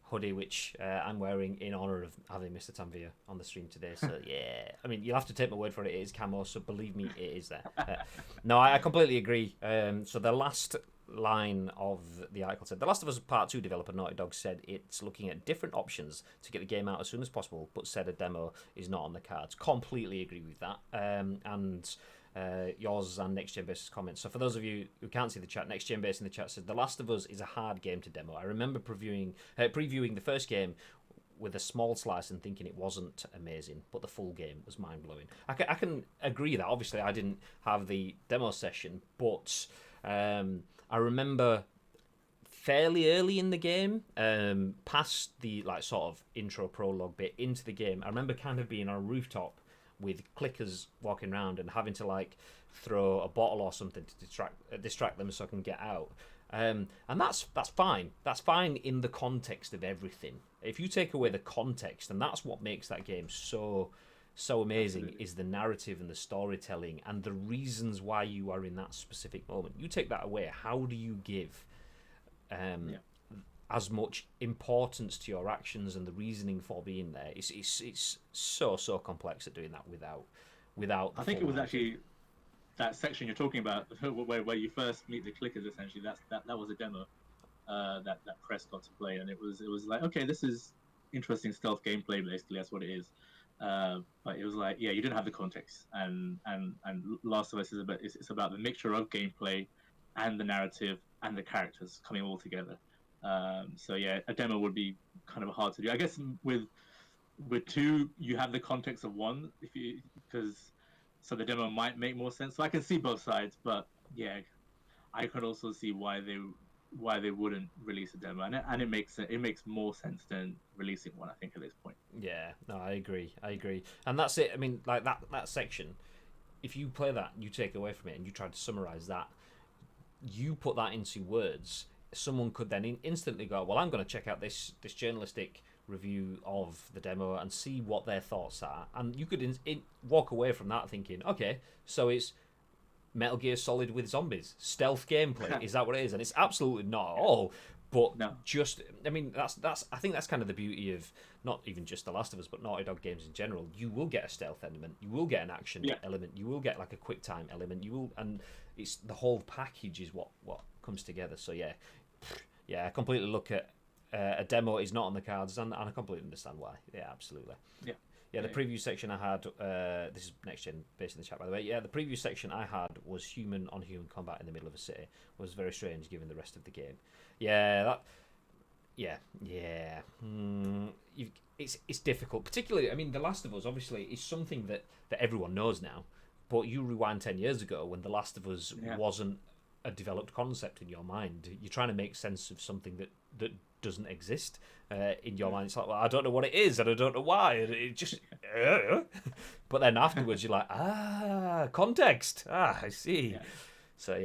hoodie, which I'm wearing in honor of having Mr. Tanvir on the stream today. So yeah, I mean, you'll have to take my word for it. It is camo, so believe me, it is there. No, I completely agree. So the last line of the article said, The Last of Us Part 2 developer Naughty Dog said it's looking at different options to get the game out as soon as possible, but said a demo is not on the cards. Completely agree with that. And yours and Next Gen Base's comments. So for those of you who can't see the chat, Next Gen Base in the chat says, The Last of Us is a hard game to demo. I remember previewing the first game with a small slice and thinking it wasn't amazing, but the full game was mind-blowing. I can agree that. Obviously, I didn't have the demo session, but I remember fairly early in the game, past the like sort of intro prologue bit into the game, I remember kind of being on a rooftop with clickers walking around and having to like throw a bottle or something to distract them so I can get out. And that's fine. That's fine in the context of everything. If you take away the context, and that's what makes that game so amazing, Absolutely. Is the narrative and the storytelling and the reasons why you are in that specific moment. You take that away, how do you give as much importance to your actions and the reasoning for being there? It's so complex at doing that without.
I think it was actually that section you're talking about where you first meet the clickers. Essentially, that was a demo that press got to play, and it was like, okay, this is interesting stealth gameplay. Basically, that's what it is. But it was like, yeah, you didn't have the context, and Last of Us is about the mixture of gameplay and the narrative and the characters coming all together. So yeah, a demo would be kind of hard to do. I guess with two, you have the context of one, so the demo might make more sense. So I can see both sides, but yeah, I could also see why they wouldn't release a demo, and it makes more sense than releasing one, I think, at this point.
Yeah, no, I agree, and that's it. I mean, like that section, if you play that, you take away from it, and you try to summarize that, you put that into words, someone could then instantly go, well, I'm going to check out this journalistic review of the demo and see what their thoughts are, and you could walk away from that thinking, okay, so it's Metal Gear Solid with zombies, stealth gameplay. Is that what it is? And it's absolutely not at all. But no. Just, I mean, that's. I think that's kind of the beauty of not even just The Last of Us, but Naughty Dog games in general. You will get a stealth element. You will get an action element. You will get like a quick time element. You will, and it's the whole package is what comes together. So yeah, I completely look at a demo is not on the cards, and I completely understand why. Yeah, absolutely. Yeah, the preview section I had, this is Next Gen based in the chat, by the way. Yeah, the preview section I had was human on human combat in the middle of a city. It was very strange given the rest of the game. It's difficult. Particularly, I mean, The Last of Us, obviously, is something that everyone knows now. But you rewind 10 years ago when The Last of Us wasn't a developed concept in your mind. You're trying to make sense of something that doesn't exist in your mind. It's like, well, I don't know what it is and I don't know why. It just but then afterwards you're like, context. I see. So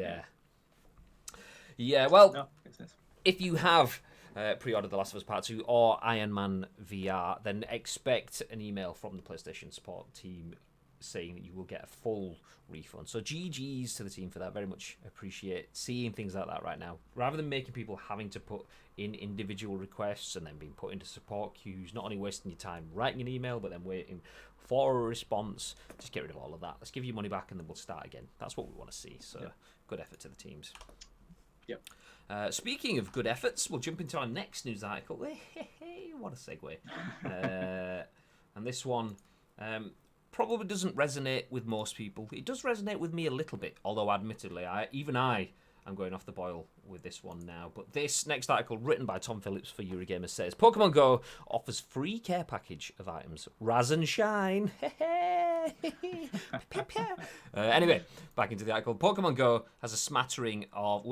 well,
no, makes sense.
If you have pre-ordered The Last of Us Part 2 or Iron Man VR, then expect an email from the PlayStation support team saying that you will get a full refund. So GGs to the team for that. Very much appreciate seeing things like that right now. Rather than making people having to put in individual requests and then being put into support queues, not only wasting your time writing an email, but then waiting for a response, just get rid of all of that. Let's give you money back and then we'll start again. That's what we want to see. So good effort to the teams.
Yep.
Speaking of good efforts, we'll jump into our next news article. What a segue. And this one probably doesn't resonate with most people. It does resonate with me a little bit, although admittedly, I am going off the boil with this one now. But this next article, written by Tom Phillips for Eurogamer, says Pokémon Go offers free care package of items. Raz and shine. Anyway, back into the article. Pokémon Go has a smattering of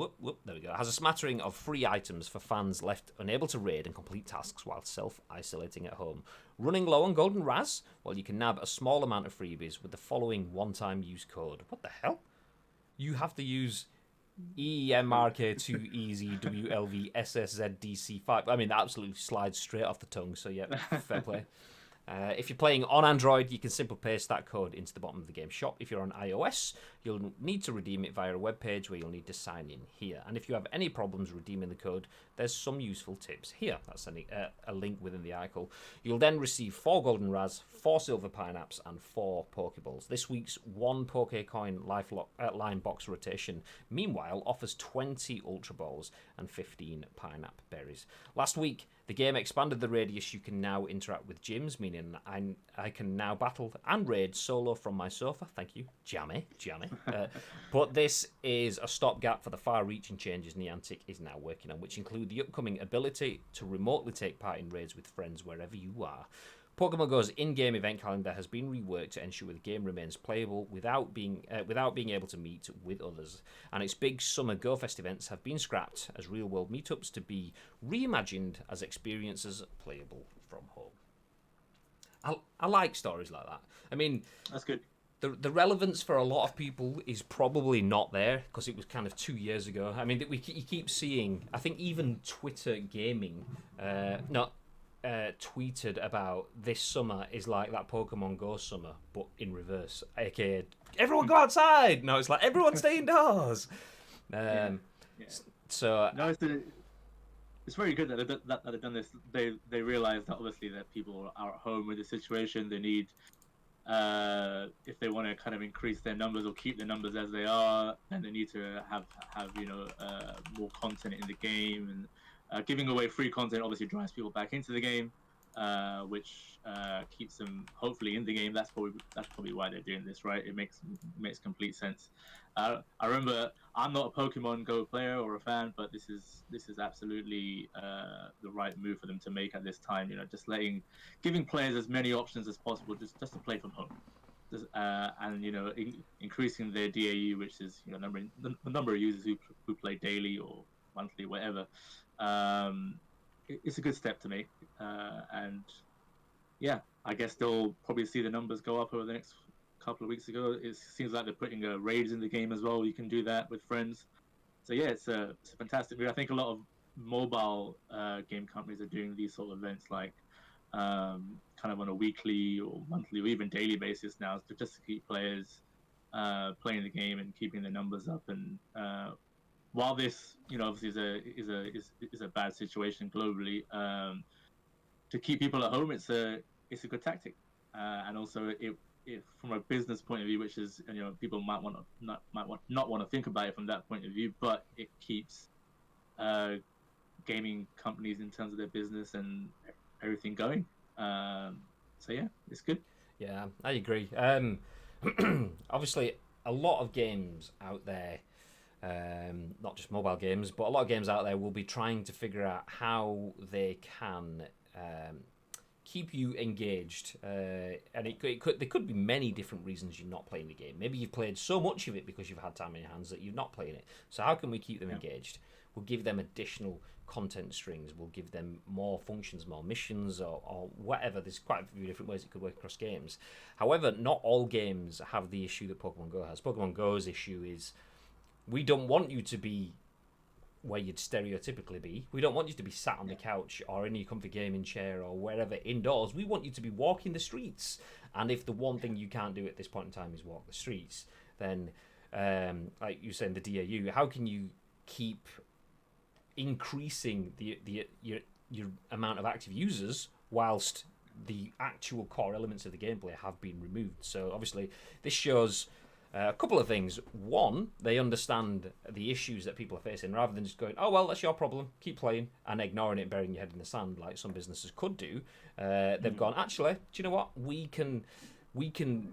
free items for fans left unable to raid and complete tasks while self-isolating at home. Running low on golden Raz? Well, you can nab a small amount of freebies with the following one-time use code. What the hell? You have to use EMRK2EZWLVSSZDC5. I mean, that absolutely slides straight off the tongue, so yeah, fair play. If you're playing on Android, you can simply paste that code into the bottom of the game shop. If you're on iOS, you'll need to redeem it via a web page where you'll need to sign in here. And if you have any problems redeeming the code, there's some useful tips here. That's a link within the article. You'll then receive 4 golden raz, 4 silver pineapples, and 4 Pokeballs. This week's 1 Pokecoin line box rotation, meanwhile, offers 20 Ultra Balls and 15 pineapple berries. Last week, the game expanded the radius you can now interact with gyms, meaning I can now battle and raid solo from my sofa. Thank you, Jammy. But this is a stopgap for the far-reaching changes Niantic is now working on, which include the upcoming ability to remotely take part in raids with friends wherever you are. Pokemon Go's in-game event calendar has been reworked to ensure the game remains playable without being able to meet with others, and its big Summer Go Fest events have been scrapped as real-world meetups to be reimagined as experiences playable from home. I like stories like that. I mean,
that's good.
The relevance for a lot of people is probably not there because it was kind of 2 years ago. I mean, you keep seeing, I think even Twitter gaming, tweeted about this summer is like that Pokemon Go summer, but in reverse, aka everyone go outside. No, it's like everyone stay indoors. So
no, it's very good that they've done this. They realize that obviously that people are at home with the situation. They need, if they want to kind of increase their numbers or keep the numbers as they are, then they need to have more content in the game. And giving away free content obviously drives people back into the game, which keeps them hopefully in the game. That's probably why they're doing this, right? It makes complete sense. I remember I'm not a Pokemon Go player or a fan, but this is absolutely the right move for them to make at this time. Just giving players as many options as possible, just to play from home. And increasing their DAU, which is the number of users who play daily or monthly, whatever. It's a good step to make, and yeah, I guess they'll probably see the numbers go up over the next couple of weeks. It seems like they're putting raids in the game as well. You can do that with friends. So yeah, it's a fantastic move. I think a lot of mobile game companies are doing these sort of events, like kind of on a weekly or monthly or even daily basis now, just to keep players playing the game and keeping the numbers up. And while this, obviously is a bad situation globally, to keep people at home, it's a good tactic, and also it from a business point of view, which is people might not want to think about it from that point of view, but it keeps gaming companies in terms of their business and everything going. So yeah, it's good.
Yeah, I agree. Obviously, a lot of games out there. Not just mobile games, but a lot of games out there will be trying to figure out how they can keep you engaged, and there could be many different reasons you're not playing the game. Maybe you've played so much of it because you've had time in your hands that you're not playing it. So how can we keep them engaged? We'll give them additional content strings. We'll give them more functions, more missions, or whatever. There's quite a few different ways it could work across games. However, not all games have the issue that Pokemon Go has. Pokemon Go's issue is we don't want you to be where you'd stereotypically be. We don't want you to be sat on the couch or in your comfy gaming chair or wherever indoors. We want you to be walking the streets. And if the one thing you can't do at this point in time is walk the streets, then, like you said, the DAU, how can you keep increasing your amount of active users whilst the actual core elements of the gameplay have been removed? So obviously this shows a couple of things. One, they understand the issues that people are facing rather than just going, oh, well, that's your problem, keep playing, and ignoring it and burying your head in the sand like some businesses could do. They've gone, actually, do you know what? We can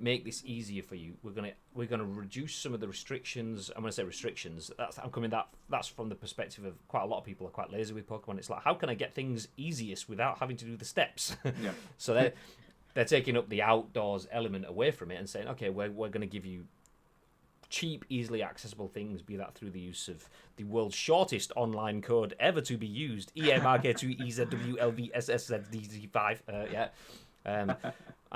make this easier for you. We're gonna reduce some of the restrictions. I'm gonna say restrictions. That's from the perspective of quite a lot of people are quite lazy with Pokemon. It's like, how can I get things easiest without having to do the steps?
Yeah.
So they're taking up the outdoors element away from it and saying, okay, we're going to give you cheap, easily accessible things, be that through the use of the world's shortest online code ever to be used, EMRK2EZWLVSSZDZ5, and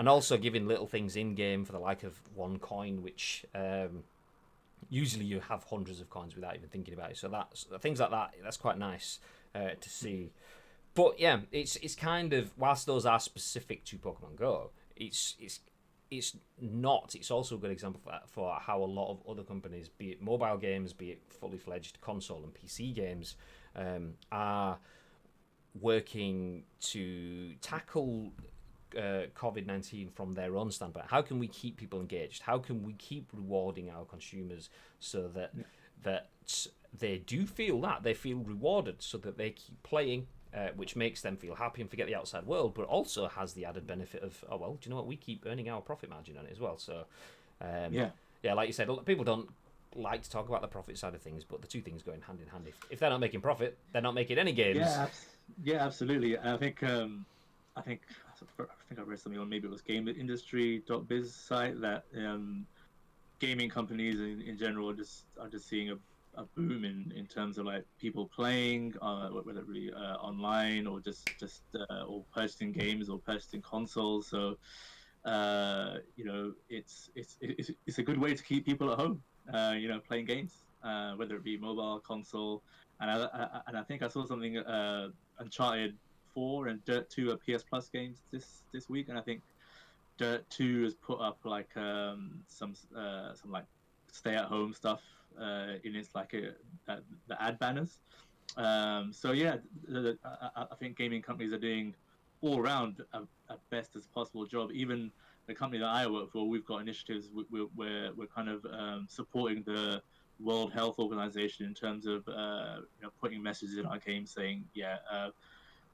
also giving little things in-game for the like of 1 coin, which usually you have hundreds of coins without even thinking about it. So that's things like that. That's quite nice to see. But yeah, it's kind of, whilst those are specific to Pokemon Go, it's it's not. It's also a good example for how a lot of other companies, be it mobile games, be it fully fledged console and PC games, are working to tackle COVID-19 from their own standpoint. How can we keep people engaged? How can we keep rewarding our consumers so that they do feel that they feel rewarded, so that they keep playing, which makes them feel happy and forget the outside world, but also has the added benefit of, oh well, do you know what, we keep earning our profit margin on it as well. So like you said, people don't like to talk about the profit side of things, but the two things go in hand in hand. If they're not making profit, they're not making any games.
Yeah, absolutely. I think I read something on, maybe it was GameIndustry.biz site, that gaming companies in general are just seeing a boom in terms of like people playing, whether it be online or just or purchasing games or purchasing consoles. So it's a good way to keep people at home, playing games, whether it be mobile, console. And I think I saw something, Uncharted 4 and Dirt 2 are PS Plus games this week, and I think Dirt 2 has put up like some like stay at home stuff in its like the ad banners. So yeah, I think gaming companies are doing all around a best as possible job. Even the company that I work for, we've got initiatives where we're kind of supporting the World Health Organization in terms of putting messages in our game saying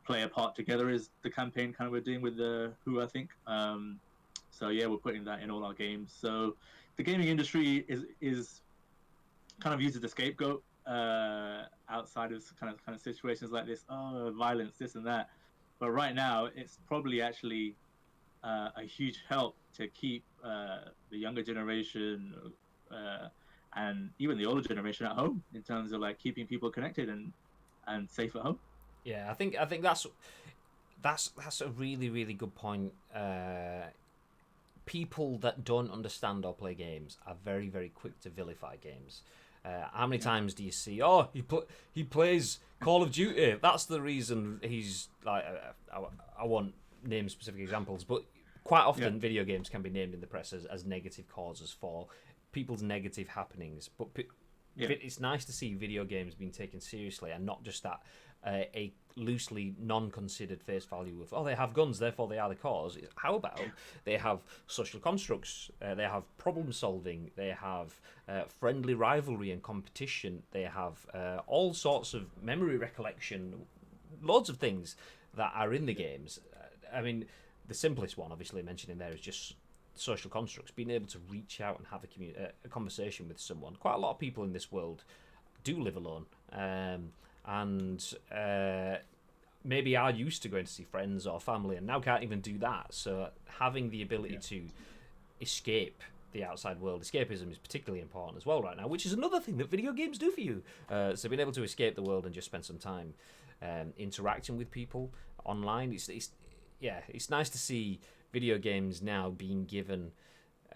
play a part together is the campaign kind of we're doing with the WHO, I think. So yeah, we're putting that in all our games. So the gaming industry is kind of used as a scapegoat outside of kind of situations like this. Oh, violence, this and that. But right now, it's probably actually a huge help to keep the younger generation and even the older generation at home, in terms of like keeping people connected and safe at home.
Yeah, I think that's a really, really good point. People that don't understand or play games are very, very quick to vilify games. How many times do you see, oh, he plays Call of Duty, that's the reason he's like, I won't name specific examples, but quite often video games can be named in the press as negative causes for people's negative happenings. But it's nice to see video games being taken seriously, and not just that a loosely non-considered face value of, oh, they have guns, therefore they are the cause. How about they have social constructs, they have problem solving, they have friendly rivalry and competition, they have all sorts of memory recollection, loads of things that are in the games. I mean, the simplest one, obviously, mentioned in there is just social constructs, being able to reach out and have a conversation with someone. Quite a lot of people in this world do live alone, and maybe are used to going to see friends or family and now can't even do that. So having the ability to escape the outside world, escapism, is particularly important as well right now, which is another thing that video games do for you. So being able to escape the world and just spend some time interacting with people online, it's nice to see video games now being given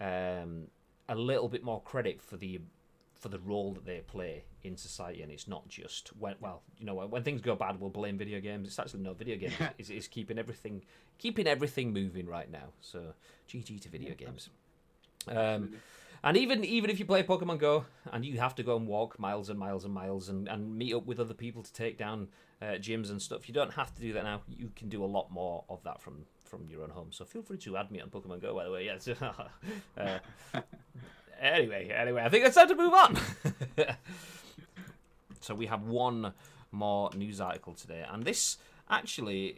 a little bit more credit for the role that they play in society, and it's not just when things go bad we'll blame video games. It's actually no, video games is keeping everything moving right now. So GG to video games. And even if you play Pokemon Go and you have to go and walk miles and miles and miles and meet up with other people to take down gyms and stuff, you don't have to do that now. You can do a lot more of that from your own home. So feel free to add me on Pokemon Go, by the way. Yes. Anyway, I think it's time to move on. So we have one more news article today, and this actually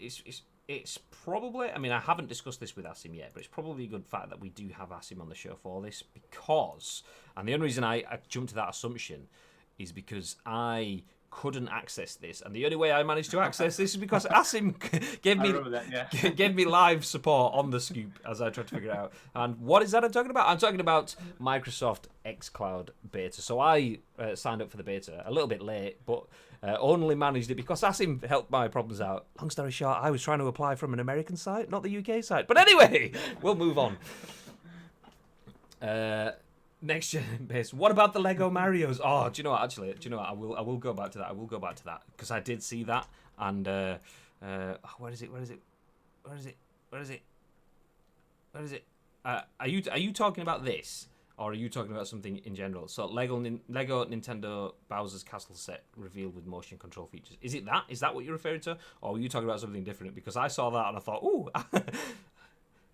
it's probably, I mean, I haven't discussed this with Asim yet, but it's probably a good fact that we do have Asim on the show for this, because, and the only reason I jumped to that assumption is because I couldn't access this, and the only way I managed to access this is because Asim gave me live support on the scoop as I tried to figure it out. And what is that I'm talking about? I'm talking about Microsoft xCloud beta. So I signed up for the beta a little bit late, but only managed it because Asim helped my problems out. Long story short, I was trying to apply from an American site, not the UK site. But anyway, we'll move on. Next gen base. What about the Lego Marios? Oh, do you know what? Actually, I will go back to that. I will go back to that because I did see that. And where is it? are you talking about this, or are you talking about something in general? So Lego Nintendo Bowser's Castle set revealed with motion control features. Is it that? Is that what you're referring to, or are you talking about something different? Because I saw that and I thought, ooh.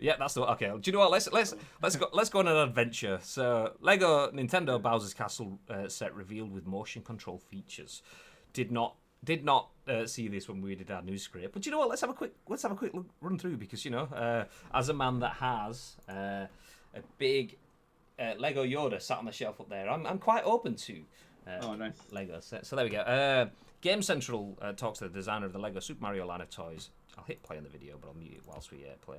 Yeah, that's the okay. Do you know what? Let's go on an adventure. So, Lego Nintendo Bowser's Castle set revealed with motion control features. Did not see this when we did our news script. But you know what? Let's have a quick run through, because as a man that has a big Lego Yoda sat on the shelf up there, I'm quite open to
nice
Lego set. So there we go. Game Central talks to the designer of the Lego Super Mario line of toys. I'll hit play on the video, but I'll mute it whilst we play.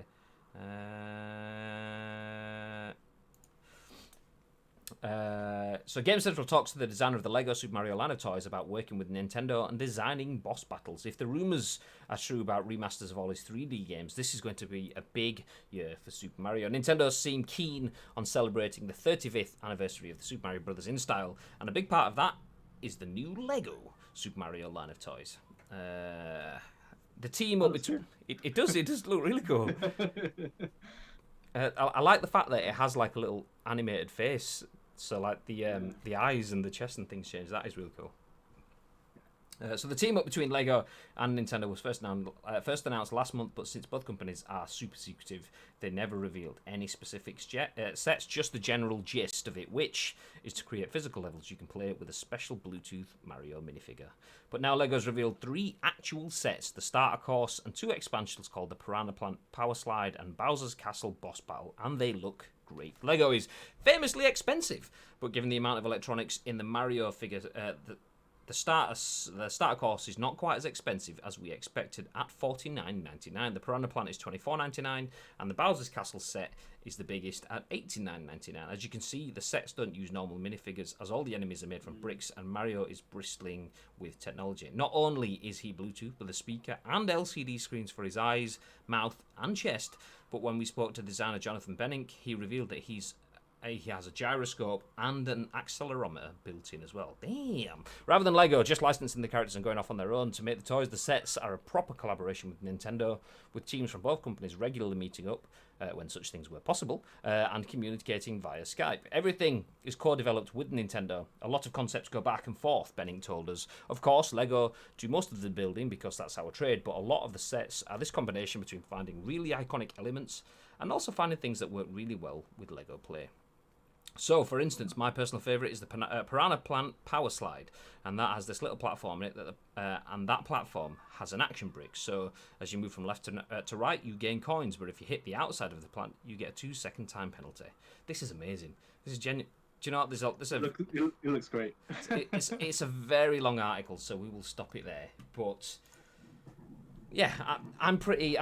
So Game Central talks to the designer of the Lego Super Mario line of toys about working with Nintendo and designing boss battles. If the rumours are true about remasters of all his 3D games, this is going to be a big year for Super Mario. Nintendo seem keen on celebrating the 35th anniversary of the Super Mario Bros. In style, and a big part of that is the new Lego Super Mario line of toys. The team up between it does look really cool. I like the fact that it has like a little animated face, so like the eyes and the chest and things change. That is really cool. So the team up between Lego and Nintendo was first announced last month, but since both companies are super secretive, they never revealed any specific sets, just the general gist of it, which is to create physical levels you can play with a special Bluetooth Mario minifigure. But now Lego's revealed 3 actual sets, the starter course and 2 expansions called the Piranha Plant Power Slide and Bowser's Castle Boss Battle, and they look great. Lego is famously expensive, but given the amount of electronics in the Mario figure, the starter course is not quite as expensive as we expected at $49.99. The Piranha Plant is $24.99, and the Bowser's Castle set is the biggest at $89.99. As you can see, the sets don't use normal minifigures, as all the enemies are made from bricks, and Mario is bristling with technology. Not only is he Bluetooth with a speaker and LCD screens for his eyes, mouth, and chest, but when we spoke to designer Jonathan Benink, he revealed that he has a gyroscope and an accelerometer built in as well. Damn! Rather than Lego just licensing the characters and going off on their own to make the toys, the sets are a proper collaboration with Nintendo, with teams from both companies regularly meeting up when such things were possible and communicating via Skype. Everything is co-developed with Nintendo. A lot of concepts go back and forth, Benning told us. Of course, Lego do most of the building because that's our trade, but a lot of the sets are this combination between finding really iconic elements and also finding things that work really well with Lego Play. So, for instance, my personal favourite is the Piranha Plant Power Slide, and that has this little platform in it, and that platform has an action brick. So, as you move from left to right, you gain coins, but if you hit the outside of the plant, you get a 2-second time penalty. This is amazing. This is genuine. Do you know what?
It looks great.
It's a very long article, so we will stop it there. But yeah, I'm pretty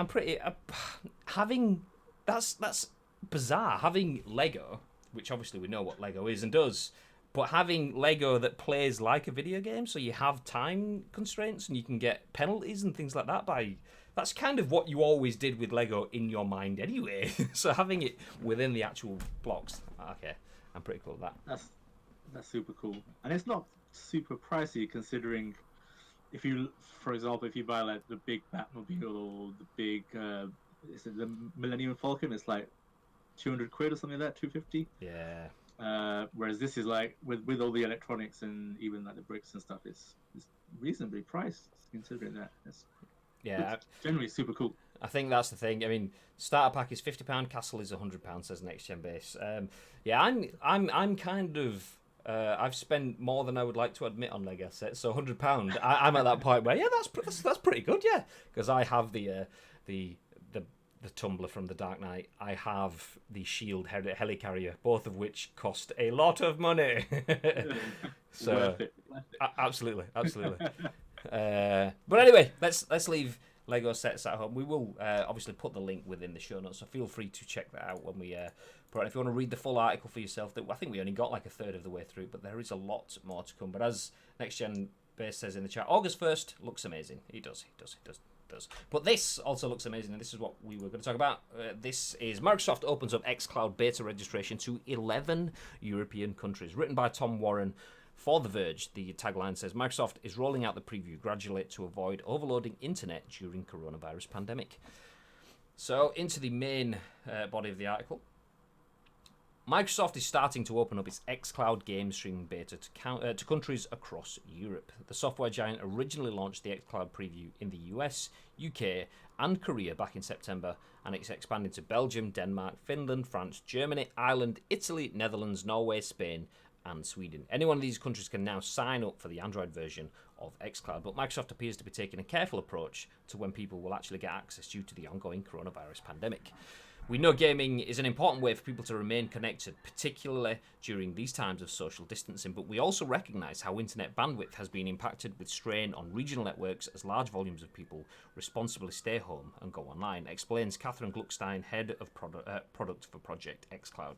having that's bizarre, having Lego, which obviously we know what Lego is and does, but having Lego that plays like a video game, so you have time constraints and you can get penalties and things like that that's kind of what you always did with Lego in your mind anyway. So having it within the actual blocks, okay, I'm pretty cool with that.
That's super cool. And it's not super pricey, considering for example, if you buy like the big Batmobile or the big is it the Millennium Falcon, it's like 200 quid or something like that, 250.
Yeah.
Whereas this is like with all the electronics and even like the bricks and stuff, it's reasonably priced considering that. It's generally super cool.
I think that's the thing. I mean, starter pack is £50, Castle is £100, says Next Gen Base. Yeah, I'm kind of I've spent more than I would like to admit on Lego sets, so £100. I'm at that point where that's pretty good, yeah, because I have the tumbler from the Dark Knight. I have the Shield helicarrier, both of which cost a lot of money. So
worth it.
Absolutely. But anyway, let's leave Lego sets at home. We will obviously put the link within the show notes, so feel free to check that out when we put it. If you want to read the full article for yourself, I think we only got like a third of the way through, but there is a lot more to come. But as Next Gen Base says in the chat, August 1st looks amazing. He does. But this also looks amazing, and this is what we were going to talk about. This is Microsoft opens up xCloud beta registration to 11 European countries. Written by Tom Warren for The Verge, the tagline says Microsoft is rolling out the preview gradually to avoid overloading internet during coronavirus pandemic. So into the main body of the article. Microsoft is starting to open up its xCloud game streaming beta to countries across Europe. The software giant originally launched the xCloud preview in the US, UK, and Korea back in September, and it's expanded to Belgium, Denmark, Finland, France, Germany, Ireland, Italy, Netherlands, Norway, Spain, and Sweden. Any one of these countries can now sign up for the Android version of xCloud, but Microsoft appears to be taking a careful approach to when people will actually get access due to the ongoing coronavirus pandemic. We know gaming is an important way for people to remain connected, particularly during these times of social distancing, but we also recognise how internet bandwidth has been impacted with strain on regional networks as large volumes of people responsibly stay home and go online, explains Catherine Gluckstein, Head of Product for Project xCloud.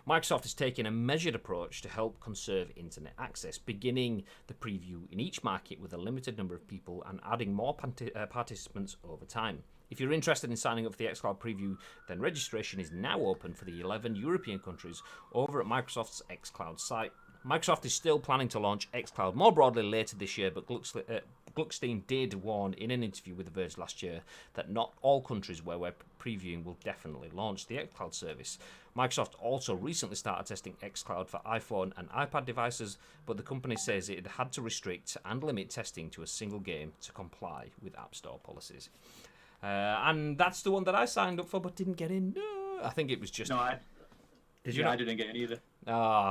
Microsoft is taking a measured approach to help conserve internet access, beginning the preview in each market with a limited number of people and adding more participants over time. If you're interested in signing up for the xCloud preview, then registration is now open for the 11 European countries over at Microsoft's xCloud site. Microsoft is still planning to launch xCloud more broadly later this year, but Gluckstein did warn in an interview with The Verge last year that not all countries where we're previewing will definitely launch the xCloud service. Microsoft also recently started testing xCloud for iPhone and iPad devices, but the company says it had to restrict and limit testing to a single game to comply with App Store policies. And that's the one that I signed up for but didn't get in. No, I think it was just...
No,
Did you?
I didn't get in either.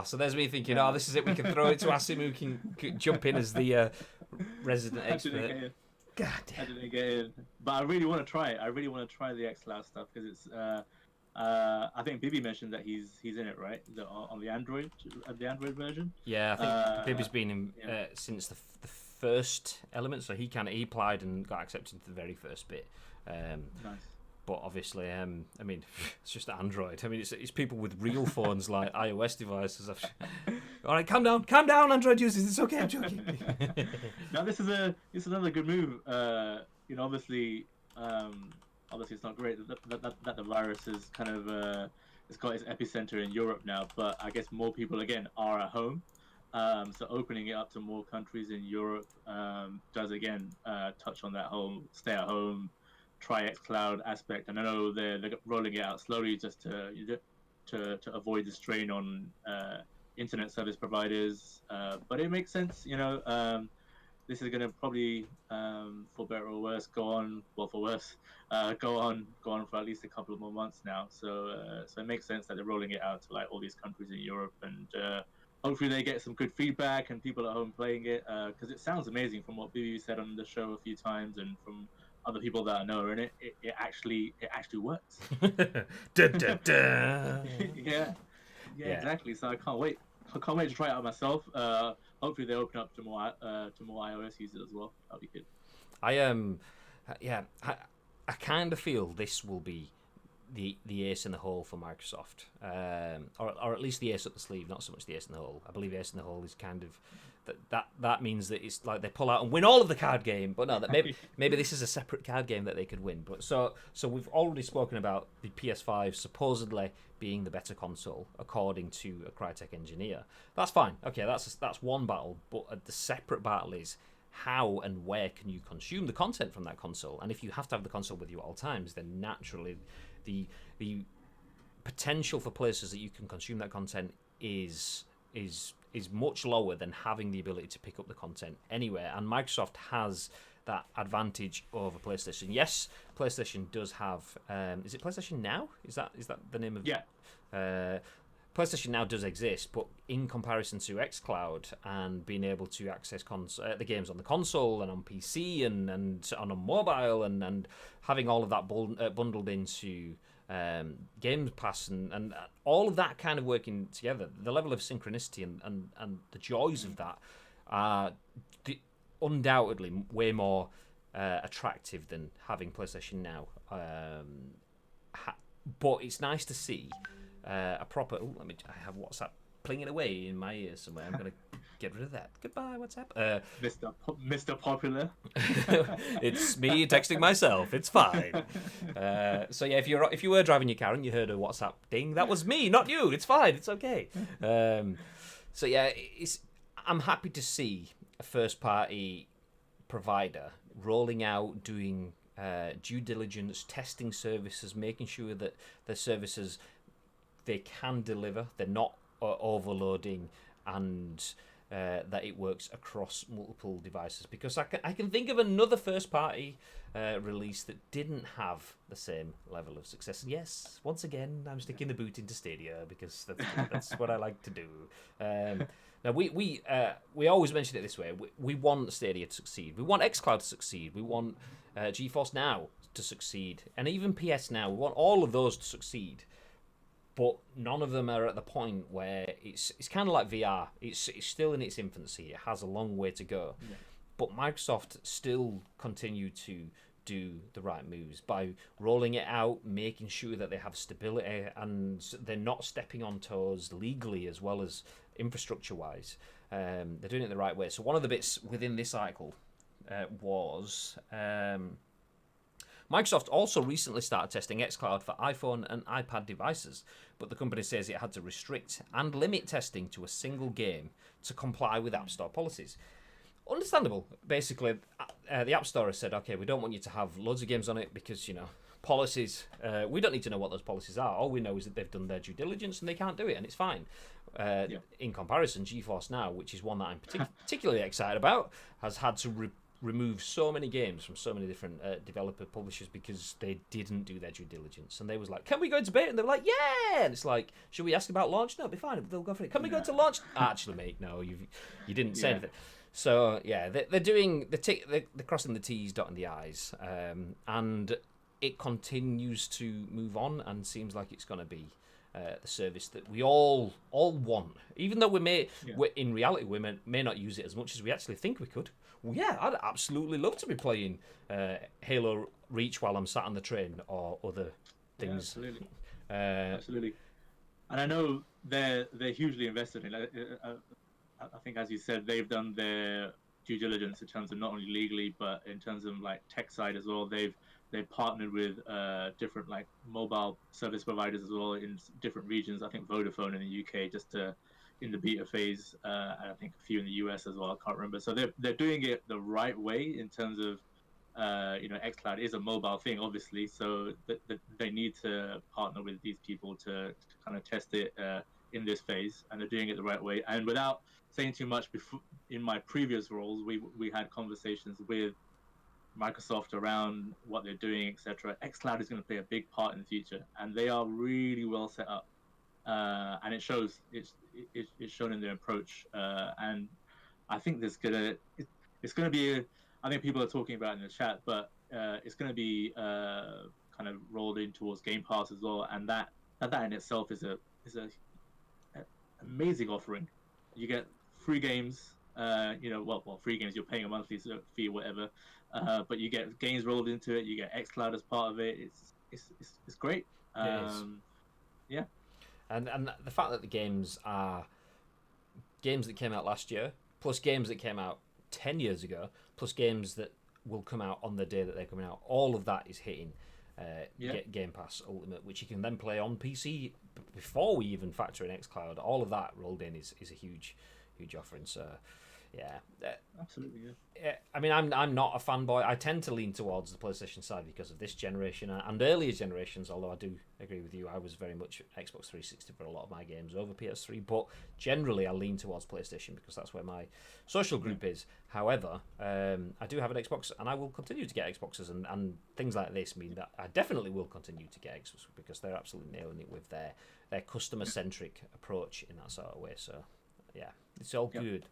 So there's me thinking, this is it. We can throw it to Asim, who can jump in as the resident expert. God damn.
I didn't get in. But I really want to try it. I really want to try the xCloud stuff because it's... I think Bibi mentioned that he's in it, right? On the Android version.
Yeah, I think Bibi's been in since the first element, so he applied and got accepted to the very first bit.
Nice.
But obviously, I mean, it's just Android. I mean, it's people with real phones like iOS devices. All right, calm down, Android users. It's okay, I'm joking.
Now this is another good move. Obviously it's not great that the virus is kind of it's got its epicenter in Europe now. But I guess more people again are at home. So opening it up to more countries in Europe does again touch on that whole stay at home, try xCloud aspect. And I know they're rolling it out slowly just to avoid the strain on internet service providers. But it makes sense, this is going to probably, for better or worse, go on for at least a couple of more months now. So it makes sense that they're rolling it out to like all these countries in Europe, and hopefully they get some good feedback and people at home playing it, because it sounds amazing from what Bibi said on the show a few times and from other people that I know are in it. It actually works.
Da, da, da.
Yeah, exactly. So I can't wait to try it out myself. Hopefully they open up to more iOS users as well. That'll be good.
I kind of feel this will be the ace in the hole for Microsoft, or at least the ace up the sleeve, not so much the ace in the hole. I believe the ace in the hole is kind of that means that it's like they pull out and win all of the card game, but no, that maybe this is a separate card game that they could win. But so we've already spoken about the PS5 supposedly being the better console according to a Crytek engineer. That's fine. Okay, that's one battle, but the separate battle is how and where can you consume the content from that console? And if you have to have the console with you at all times, then naturally the potential for places that you can consume that content is much lower than having the ability to pick up the content anywhere. And Microsoft has that advantage over PlayStation. Yes, PlayStation does have. Is it PlayStation Now? Is that the name of?
Yeah.
PlayStation Now does exist, but in comparison to xCloud and being able to access the games on the console and on PC and on mobile and having all of that bundled into Game Pass and all of that kind of working together, the level of synchronicity and the joys of that are undoubtedly way more attractive than having PlayStation Now. But it's nice to see a proper... I have WhatsApp plinging away in my ears somewhere. I'm going to get rid of that. Goodbye, WhatsApp.
Mr. Popular.
It's me texting myself. It's fine. So yeah, if you were driving your car and you heard a WhatsApp ding, that was me, not you. It's fine. It's okay. So yeah, I'm happy to see a first-party provider rolling out, doing due diligence, testing services, making sure that the services they can deliver. They're not overloading, and that it works across multiple devices. Because I can think of another first-party release that didn't have the same level of success. And yes, once again, I'm sticking the boot into Stadia because that's what I like to do. Now we always mention it this way. We want Stadia to succeed. We want xCloud to succeed. We want GeForce Now to succeed, and even PS Now. We want all of those to succeed. But none of them are at the point where it's kind of like VR. It's still in its infancy. It has a long way to go. Yeah. But Microsoft still continue to do the right moves by rolling it out, making sure that they have stability, and they're not stepping on toes legally as well as infrastructure-wise. They're doing it the right way. So one of the bits within this article was... Microsoft also recently started testing xCloud for iPhone and iPad devices, but the company says it had to restrict and limit testing to a single game to comply with App Store policies. Understandable. Basically, the App Store has said, okay, we don't want you to have loads of games on it because, policies, we don't need to know what those policies are. All we know is that they've done their due diligence and they can't do it, and it's fine. In comparison, GeForce Now, which is one that I'm particularly excited about, has had to remove so many games from so many different developer publishers because they didn't do their due diligence. And they was like, can we go into beta? And they were like, yeah! And it's like, should we ask about launch? No, it'll be fine. They'll go for it. Can we go into launch? Actually, mate, no, you didn't say anything. So, yeah, they're doing, they're crossing the T's, dotting the I's. And it continues to move on and seems like it's going to be the service that we all want. Even though we're in reality, we may not use it as much as we actually think we could. Well, yeah, I'd absolutely love to be playing Halo Reach while I'm sat on the train or other things.
Yeah, absolutely. Absolutely. And I know they're hugely invested in it. I think, as you said, they've done their due diligence in terms of not only legally, but in terms of like tech side as well. They've partnered with different like mobile service providers as well in different regions. I think Vodafone in the UK in the beta phase, and I think a few in the US as well. I can't remember. So they're doing it the right way in terms of xCloud is a mobile thing, obviously. So they need to partner with these people to kind of test it in this phase, and they're doing it the right way. And without saying too much, before in my previous roles, we had conversations with Microsoft around what they're doing, etc. xCloud is going to play a big part in the future, and they are really well set up, and it shows. It's shown in their approach, and I think it's gonna be. I think people are talking about it in the chat, but it's going to be kind of rolled in towards Game Pass as well, and that in itself is a amazing offering. You get free games. Free games. You're paying a monthly fee or whatever. But you get games rolled into it. You get xCloud as part of it. It's great. Yeah.
And the fact that the games are games that came out last year, plus games that came out 10 years ago, plus games that will come out on the day that they're coming out, all of that is hitting Game Pass Ultimate, which you can then play on PC before we even factor in xCloud. All of that rolled in is a huge offering. So. Yeah,
absolutely.
I mean, I'm not a fanboy. I tend to lean towards the PlayStation side because of this generation and earlier generations. Although I do agree with you, I was very much Xbox 360 for a lot of my games over PS3. But generally, I lean towards PlayStation because that's where my social group is. However, I do have an Xbox, and I will continue to get Xboxes, and things like this mean that I definitely will continue to get Xbox because they're absolutely nailing it with their customer centric approach in that sort of way. So. Yeah, it's all good.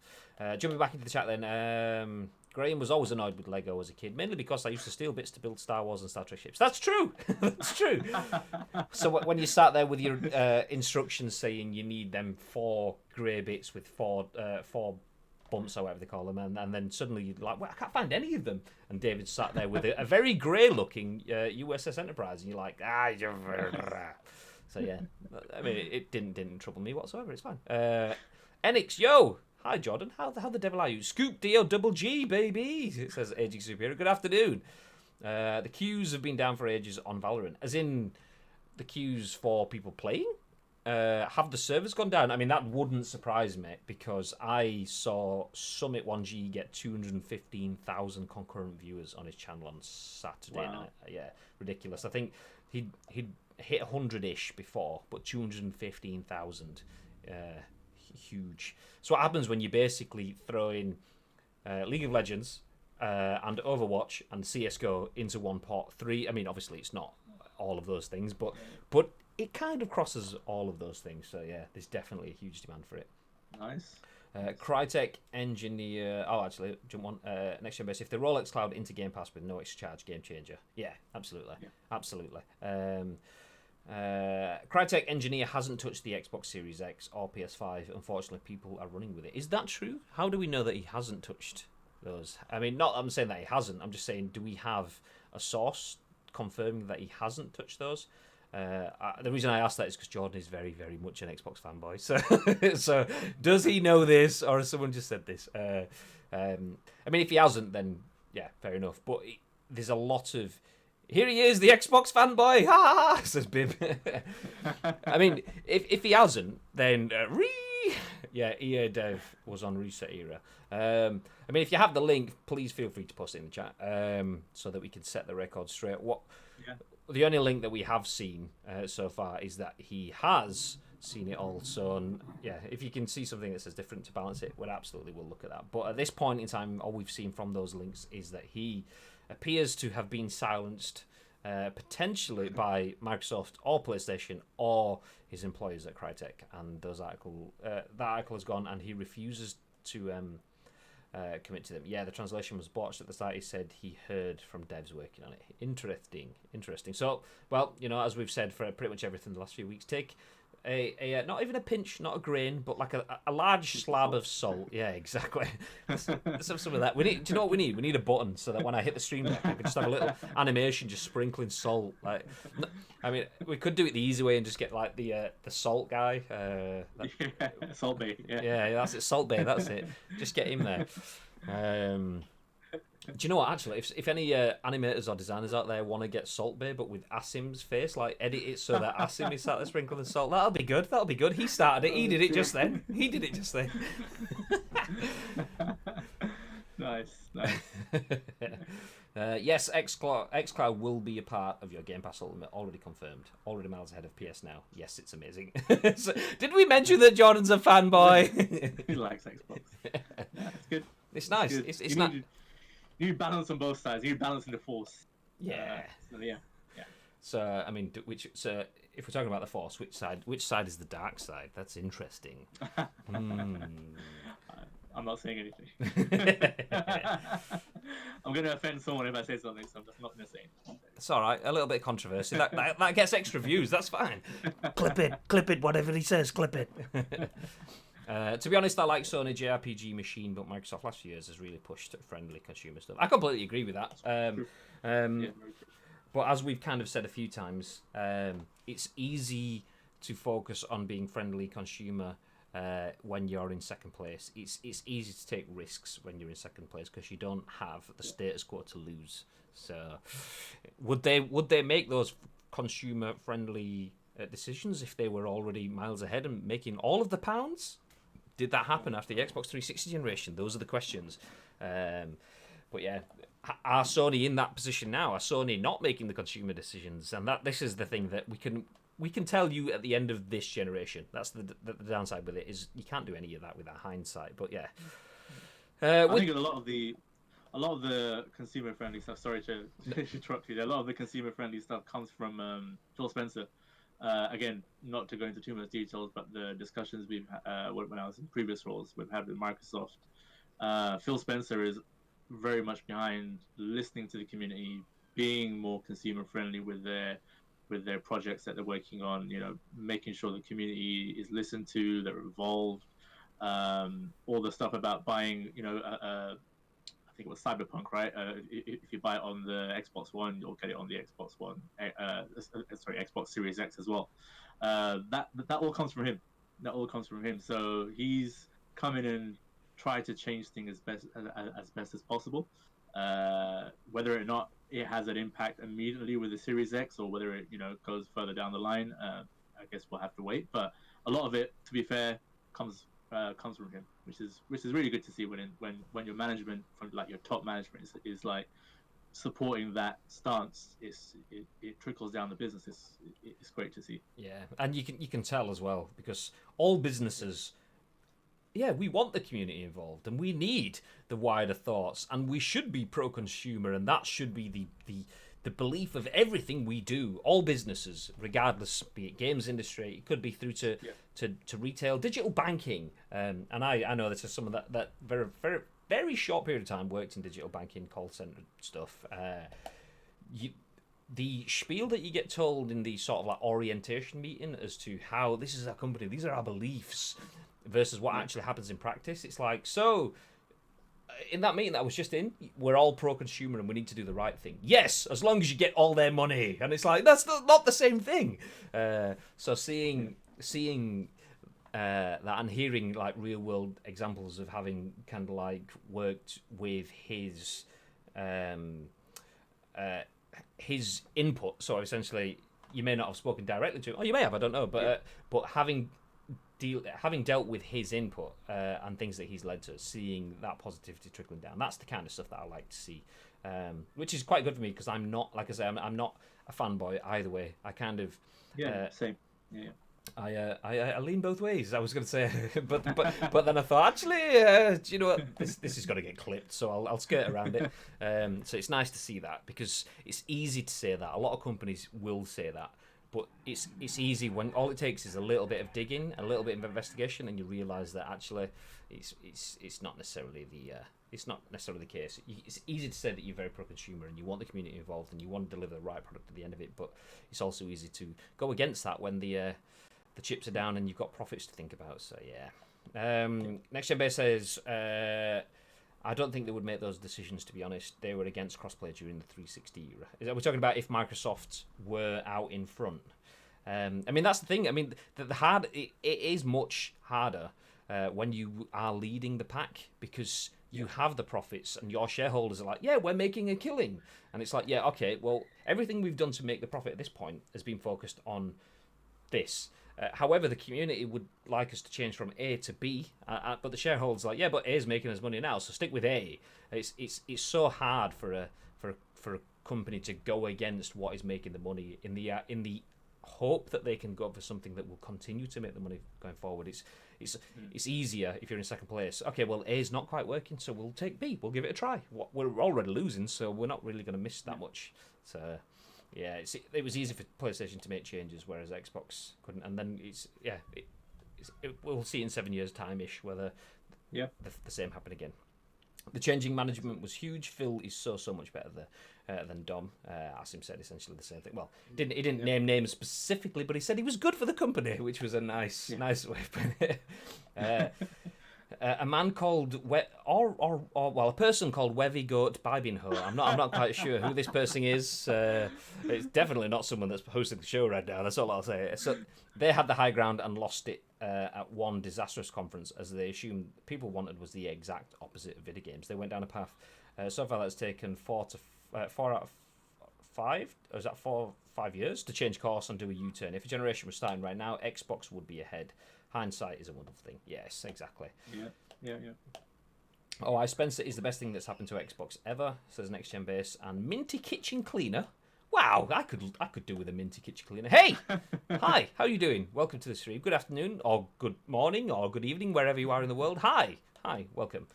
Jumping back into the chat then, Graham was always annoyed with Lego as a kid, mainly because I used to steal bits to build Star Wars and Star Trek ships. That's true! That's true! So when you sat there with your instructions saying you need them 4 grey bits with 4 bumps or whatever they call them, and then suddenly you're like, well, I can't find any of them. And David sat there with a very grey-looking USS Enterprise, and you're like, So yeah, I mean, it didn't trouble me whatsoever, it's fine. Enix, yo! Hi, Jordan. How the devil are you? Scoop D-O double G, baby! It says Aging Superior. Good afternoon. The queues have been down for ages on Valorant. As in, the queues for people playing? Have the servers gone down? I mean, that wouldn't surprise me, because I saw Summit1G get 215,000 concurrent viewers on his channel on Saturday night. Yeah, ridiculous. I think he'd hit 100-ish before, but 215,000, huge. So what happens when you basically throw in League of Legends and Overwatch and CS:GO into one pot? Three. I mean, obviously it's not all of those things, but it kind of crosses all of those things. So yeah, there's definitely a huge demand for it.
Nice.
Crytek Engineer. Oh, actually, jump on next gen base. If they roll xCloud into Game Pass with no extra charge, game changer. Yeah, absolutely, absolutely. Crytek Engineer hasn't touched the Xbox Series X or PS5. Unfortunately, people are running with it. Is that true? How do we know that he hasn't touched those? I mean, not. I'm saying that he hasn't. I'm just saying, do we have a source confirming that he hasn't touched those? The reason I asked that is because Jordan is very, very much an Xbox fanboy. So does he know this, or has someone just said this? I mean, if he hasn't, then yeah, fair enough. But there's a lot of, here he is, the Xbox fanboy, ha! Says Bib. I mean, if he hasn't, then yeah, EA Dev was on Reset Era. I mean, if you have the link, please feel free to post it in the chat so that we can set the record straight. The only link that we have seen so far is that he has seen it all. So, yeah, if you can see something that says different to balance it, we'll absolutely will look at that. But at this point in time, all we've seen from those links is that he appears to have been silenced potentially by Microsoft or PlayStation or his employers at Crytek. And that article has gone, and he refuses to commit to them. Yeah, the translation was botched at the start. He said he heard from devs working on it. Interesting. So, well, as we've said for pretty much everything the last few weeks, take a not even a pinch, not a grain, but like a large slab of salt. Yeah, exactly. Let's have some of that. Do you know what we need? We need a button so that when I hit the stream deck, we can just have a little animation just sprinkling salt. Like, I mean, we could do it the easy way and just get like the salt guy.
Salt Bay.
Yeah, that's it. Salt Bay. That's it. Just get him there. Do you know what? Actually, if any animators or designers out there want to get Salt Bay, but with Asim's face, like edit it so that Asim is sat there sprinkling salt, that'll be good. He started it. He did it just then.
Nice.
Yes, xCloud will be a part of your Game Pass Ultimate. Already confirmed. Already miles ahead of PS Now. Yes, it's amazing. So, did we mention that Jordan's a fanboy?
He likes Xbox. Yeah, it's good.
It's nice. It's not.
You need balance on both sides. You need balance in the Force.
Yeah.
Yeah.
So I mean, so if we're talking about the Force, which side is the dark side? That's interesting.
I'm not saying anything. I'm going to offend someone if I say something, so I'm just not going to say anything.
It's all right. A little bit of controversy. That gets extra views. That's fine. Clip it. Whatever he says, clip it. To be honest, I like Sony JRPG machine, but Microsoft last few years has really pushed friendly consumer stuff. I completely agree with that. But as we've kind of said a few times, it's easy to focus on being friendly consumer when you're in second place. It's easy to take risks when you're in second place because you don't have the status quo to lose. So would they make those consumer friendly decisions if they were already miles ahead and making all of the pounds? Did that happen after the Xbox 360 generation? Those are the questions. But yeah, are Sony in that position now? Are Sony not making the consumer decisions? And this is the thing that we can tell you at the end of this generation. That's the downside with it, is you can't do any of that without hindsight. But yeah,
I think a lot of the consumer friendly stuff. Sorry to interrupt you. A lot of the consumer friendly stuff comes from Phil Spencer. Again, not to go into too much details, but the discussions we've when I was in previous roles we've had with Microsoft, Phil Spencer is very much behind listening to the community, being more consumer friendly with their projects that they're working on. Making sure the community is listened to, they're involved. All the stuff about buying, I think it was Cyberpunk, right? If you buy it on the Xbox One, you'll get it on the Xbox One. Xbox Series X as well. That all comes from him. So he's come in and tried to change things as best as possible. Whether or not it has an impact immediately with the Series X, or whether it goes further down the line, I guess we'll have to wait. But a lot of it, to be fair, comes from him, which is really good to see when your management, from like your top management, is like supporting that stance, it trickles down the business. It's great to see.
Yeah, and you can tell as well, because all businesses, yeah, we want the community involved, and we need the wider thoughts, and we should be pro-consumer, and that should be the belief of everything we do. All businesses, regardless, be it games industry, it could be through to retail, digital banking, and I know this is some of that very very very short period of time worked in digital banking, call center stuff. The spiel that you get told in the sort of like orientation meeting as to how this is our company, these are our beliefs, versus what actually happens in practice. It's like, so in that meeting that I was just in, we're all pro-consumer and we need to do the right thing. Yes, as long as you get all their money. And it's like, that's not the same thing. So seeing that and hearing like real world examples of having kind of like worked with his input. So essentially, you may not have spoken directly to him, or you may have, I don't know, but having dealt with his input and things that he's led to, seeing that positivity trickling down, that's the kind of stuff that I like to see, which is quite good for me, because I'm not, like I say, I'm not a fanboy either way. I kind of
same. Yeah.
I lean both ways, I was going to say, but then I thought, actually, do you know what? This is going to get clipped, so I'll skirt around it. So it's nice to see that, because it's easy to say that. A lot of companies will say that, but it's easy when all it takes is a little bit of digging, a little bit of investigation, and you realise that actually it's not necessarily the case. It's easy to say that you're very pro-consumer and you want the community involved and you want to deliver the right product at the end of it, but it's also easy to go against that when the chips are down and you've got profits to think about. So yeah. Next Gen Base says, I don't think they would make those decisions, to be honest. They were against crossplay during the 360 era. We're talking about if Microsoft were out in front. I mean, that's the thing. I mean, it is much harder when you are leading the pack, because you have the profits and your shareholders are like, yeah, we're making a killing. And it's like, yeah, okay, well, everything we've done to make the profit at this point has been focused on this. However, the community would like us to change from A to B, but the shareholders are like, yeah, but A is making us money now, so stick with A. It's so hard for a company to go against what is making the money in the hope that they can go for something that will continue to make the money going forward. It's easier if you're in second place. Okay, well, A is not quite working, so we'll take B. We'll give it a try. We're already losing, so we're not really going to miss that much. So. Yeah, it was easy for PlayStation to make changes, whereas Xbox couldn't. And then we'll see in 7 years' time-ish whether the same happen again. The changing management was huge. Phil is so much better than Dom. Asim said essentially the same thing. Well, he didn't name names specifically, but he said he was good for the company, which was a nice way of putting it. A man called a person called Wevy Goat Bibinho. I'm not quite sure who this person is. It's definitely not someone that's hosting the show right now. That's all I'll say. So they had the high ground and lost it at one disastrous conference, as they assumed people wanted was the exact opposite of video games. They went down a path so far that's taken 4 out of 5, or is that 5 years to change course and do a U-turn. If a generation was starting right now, Xbox would be ahead. Hindsight is a wonderful thing. Yes, exactly.
Yeah.
Oh, Spencer is the best thing that's happened to Xbox ever, says Next Gen Base. And Minty Kitchen Cleaner. Wow, I could do with a Minty Kitchen Cleaner. Hey! Hi, how are you doing? Welcome to the stream. Good afternoon, or good morning, or good evening, wherever you are in the world. Hi, welcome.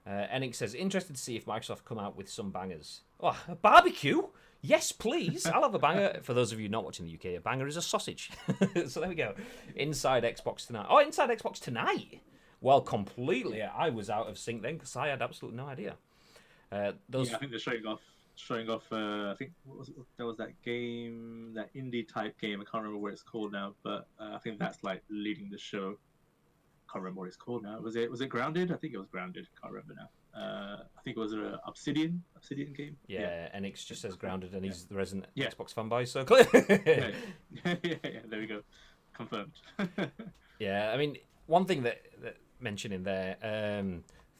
Enix says, interested to see if Microsoft come out with some bangers. Oh, a barbecue? Yes, please. I'll have a banger. For those of you not watching the UK, a banger is a sausage. So there we go. Inside Xbox tonight. Oh, Inside Xbox tonight? Well, completely. I was out of sync then because I had absolutely no idea.
I think they're showing off. I think there was that game, that indie type game. I can't remember what it's called now, but I think that's like leading the show. Can't remember what it's called now. Was it Grounded? I think it was Grounded. Can't remember now. I think it was an Obsidian game.
Yeah, Enix just says Grounded, and he's the resident Xbox fanboy, so clear.
yeah, there we go. Confirmed.
Yeah, I mean, one thing that mentioning there,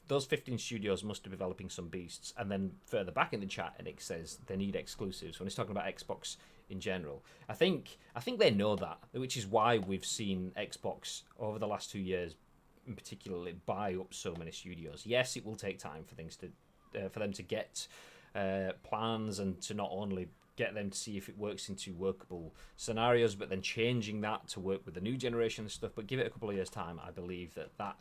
those 15 studios must be developing some beasts, and then further back in the chat, Enix says they need exclusives when he's talking about Xbox in general. I think they know that, which is why we've seen Xbox over the last 2 years in particularly buy up so many studios. Yes, it will take time for things to for them to get plans, and to not only get them to see if it works into workable scenarios, but then changing that to work with the new generation and stuff. But give it a couple of years' time, I believe that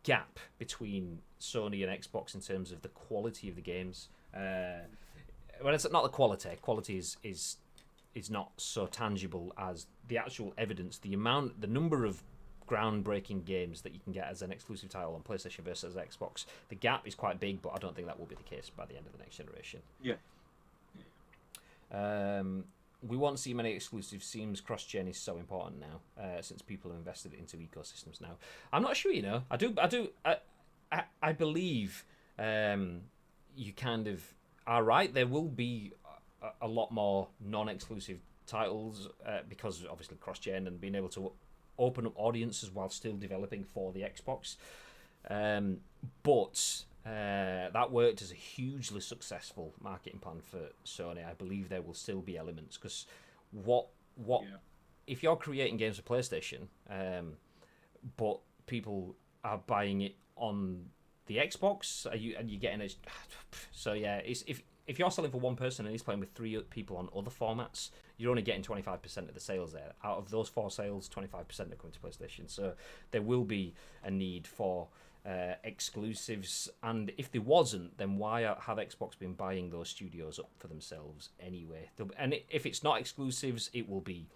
gap between Sony and Xbox in terms of the quality of the games, well, it's not the quality. Quality is not so tangible as the actual evidence, the number of groundbreaking games that you can get as an exclusive title on PlayStation versus Xbox. The gap is quite big, but I don't think that will be the case by the end of the next generation.
Yeah.
We won't see many exclusives. Seems cross-gen is so important now, since people have invested into ecosystems now. I'm not sure, I believe you kind of are right. There will be a lot more non-exclusive titles because obviously cross-gen and being able to open up audiences while still developing for the Xbox. But that worked as a hugely successful marketing plan for Sony. I believe there will still be elements because if you're creating games for PlayStation, but people are buying it on the Xbox, are you getting it? So yeah, if you're selling for one person and he's playing with 3 people on other formats, you're only getting 25% of the sales there. Out of those 4 sales, 25% are coming to PlayStation. So there will be a need for exclusives. And if there wasn't, then why have Xbox been buying those studios up for themselves anyway? And if it's not exclusives, there'll be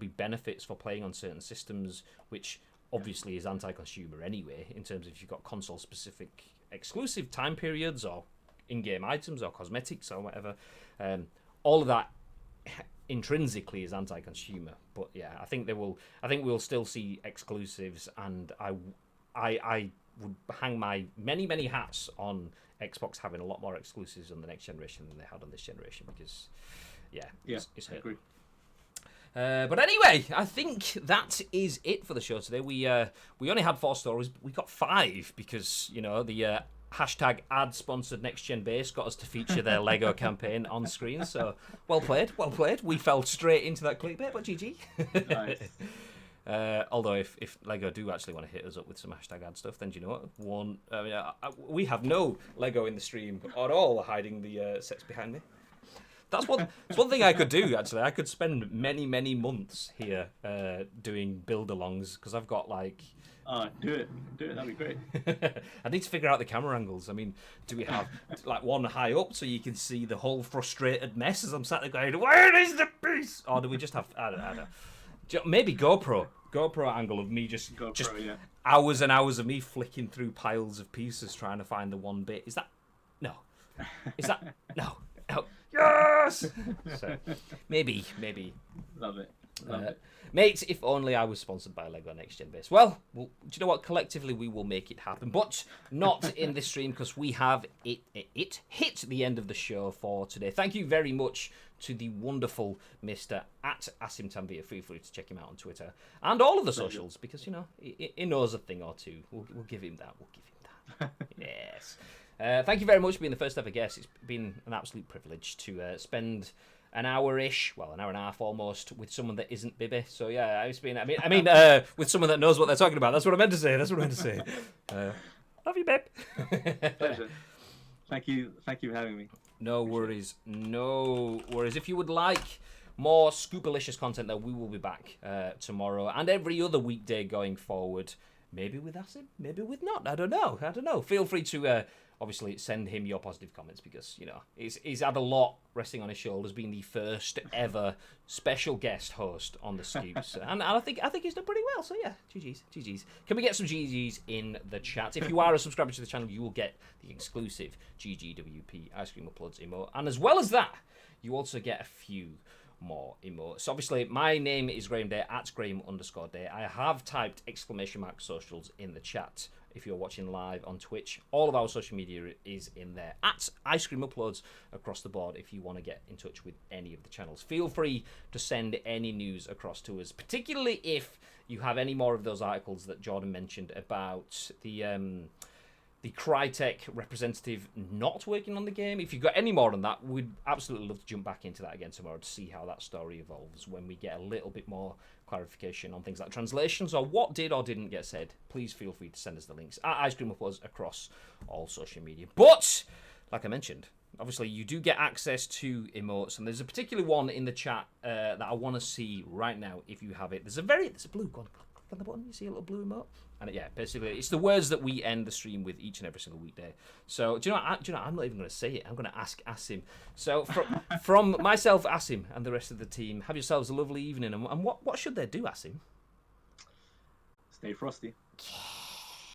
benefits for playing on certain systems, which obviously is anti-consumer anyway, in terms of if you've got console-specific exclusive time periods or in-game items or cosmetics or whatever. All of that intrinsically is anti-consumer. But yeah, I think we'll still see exclusives, and I would hang my many hats on Xbox having a lot more exclusives on the next generation than they had on this generation, because it's
I agree.
But anyway, I think that is it for the show today. We only had 4 stories. We got 5 because the hashtag ad sponsored next gen base got us to feature their Lego campaign on screen. So well played. We fell straight into that clickbait, but GG.
Nice.
Although if Lego do actually want to hit us up with some hashtag ad stuff, then do you know what? We have no Lego in the stream at all hiding the sets behind me. That's one thing I could do, actually. I could spend many months here doing build-alongs, because I've got
do it. That'd be great.
I need to figure out the camera angles. I mean, do we have one high up so you can see the whole frustrated mess as I'm sat there going, where is the piece? Or do we just have, I don't know. Maybe GoPro angle of me just hours and hours of me flicking through piles of pieces trying to find the one bit. Is that no? Yes. So maybe.
Love it.
Mate, if only I was sponsored by Lego Next Gen Base. Well, do you know what? Collectively, we will make it happen, but not in this stream, because we have it hit the end of the show for today. Thank you very much to the wonderful Mr. @AsimTanvir. Feel free to check him out on Twitter and all of the socials, because he knows a thing or two. We'll give him that. Yes. Thank you very much for being the first ever guest. It's been an absolute privilege to spend an hour-ish, an hour and a half almost, with someone that isn't Bibby. So yeah, it's been. I mean, with someone that knows what they're talking about. That's what I meant to say. Love you, babe.
Pleasure. Thank you for having me.
No worries. If you would like more Scoopalicious content, though, we will be back tomorrow and every other weekday going forward. Maybe with Asim, maybe with not. I don't know. Feel free to obviously send him your positive comments, because he's had a lot resting on his shoulders, being the first ever special guest host on the Scoops, and I think he's done pretty well. So yeah, GGs. Can we get some GGs in the chat? If you are a subscriber to the channel, you will get the exclusive GGWP Ice Cream Uploads emote, and as well as that, you also get a few more emotes. Obviously, my name is Graham Day, @Graham_Day. I have typed !socials in the chat. If you're watching live on Twitch, all of our social media is in there @Ice Cream Uploads across the board. If you want to get in touch with any of the channels, feel free to send any news across to us, particularly if you have any more of those articles that Jordan mentioned about the the Crytek representative not working on the game. If you've got any more on that, we'd absolutely love to jump back into that again tomorrow to see how that story evolves when we get a little bit more clarification on things like translations or what did or didn't get said. Please feel free to send us the links at Ice Cream Uploads across all social media. But, like I mentioned, obviously you do get access to emotes, and there's a particular one in the chat that I want to see right now if you have it. There's a blue, go on, click on the button, you see a little blue emote? And yeah, basically, it's the words that we end the stream with each and every single weekday. So, do you know what? I'm not even going to say it. I'm going to ask Asim. So, from myself, Asim, and the rest of the team, have yourselves a lovely evening. And what should they do, Asim?
Stay frosty.